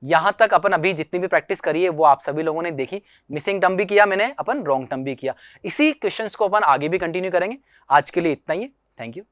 यहां तक अपन अभी जितनी भी प्रैक्टिस करी है वो आप सभी लोगों ने देखी, मिसिंग टर्म भी किया मैंने, अपन रॉन्ग टर्म भी किया। इसी क्वेश्चंस को अपन आगे भी कंटिन्यू करेंगे। आज के लिए इतना ही है, थैंक यू।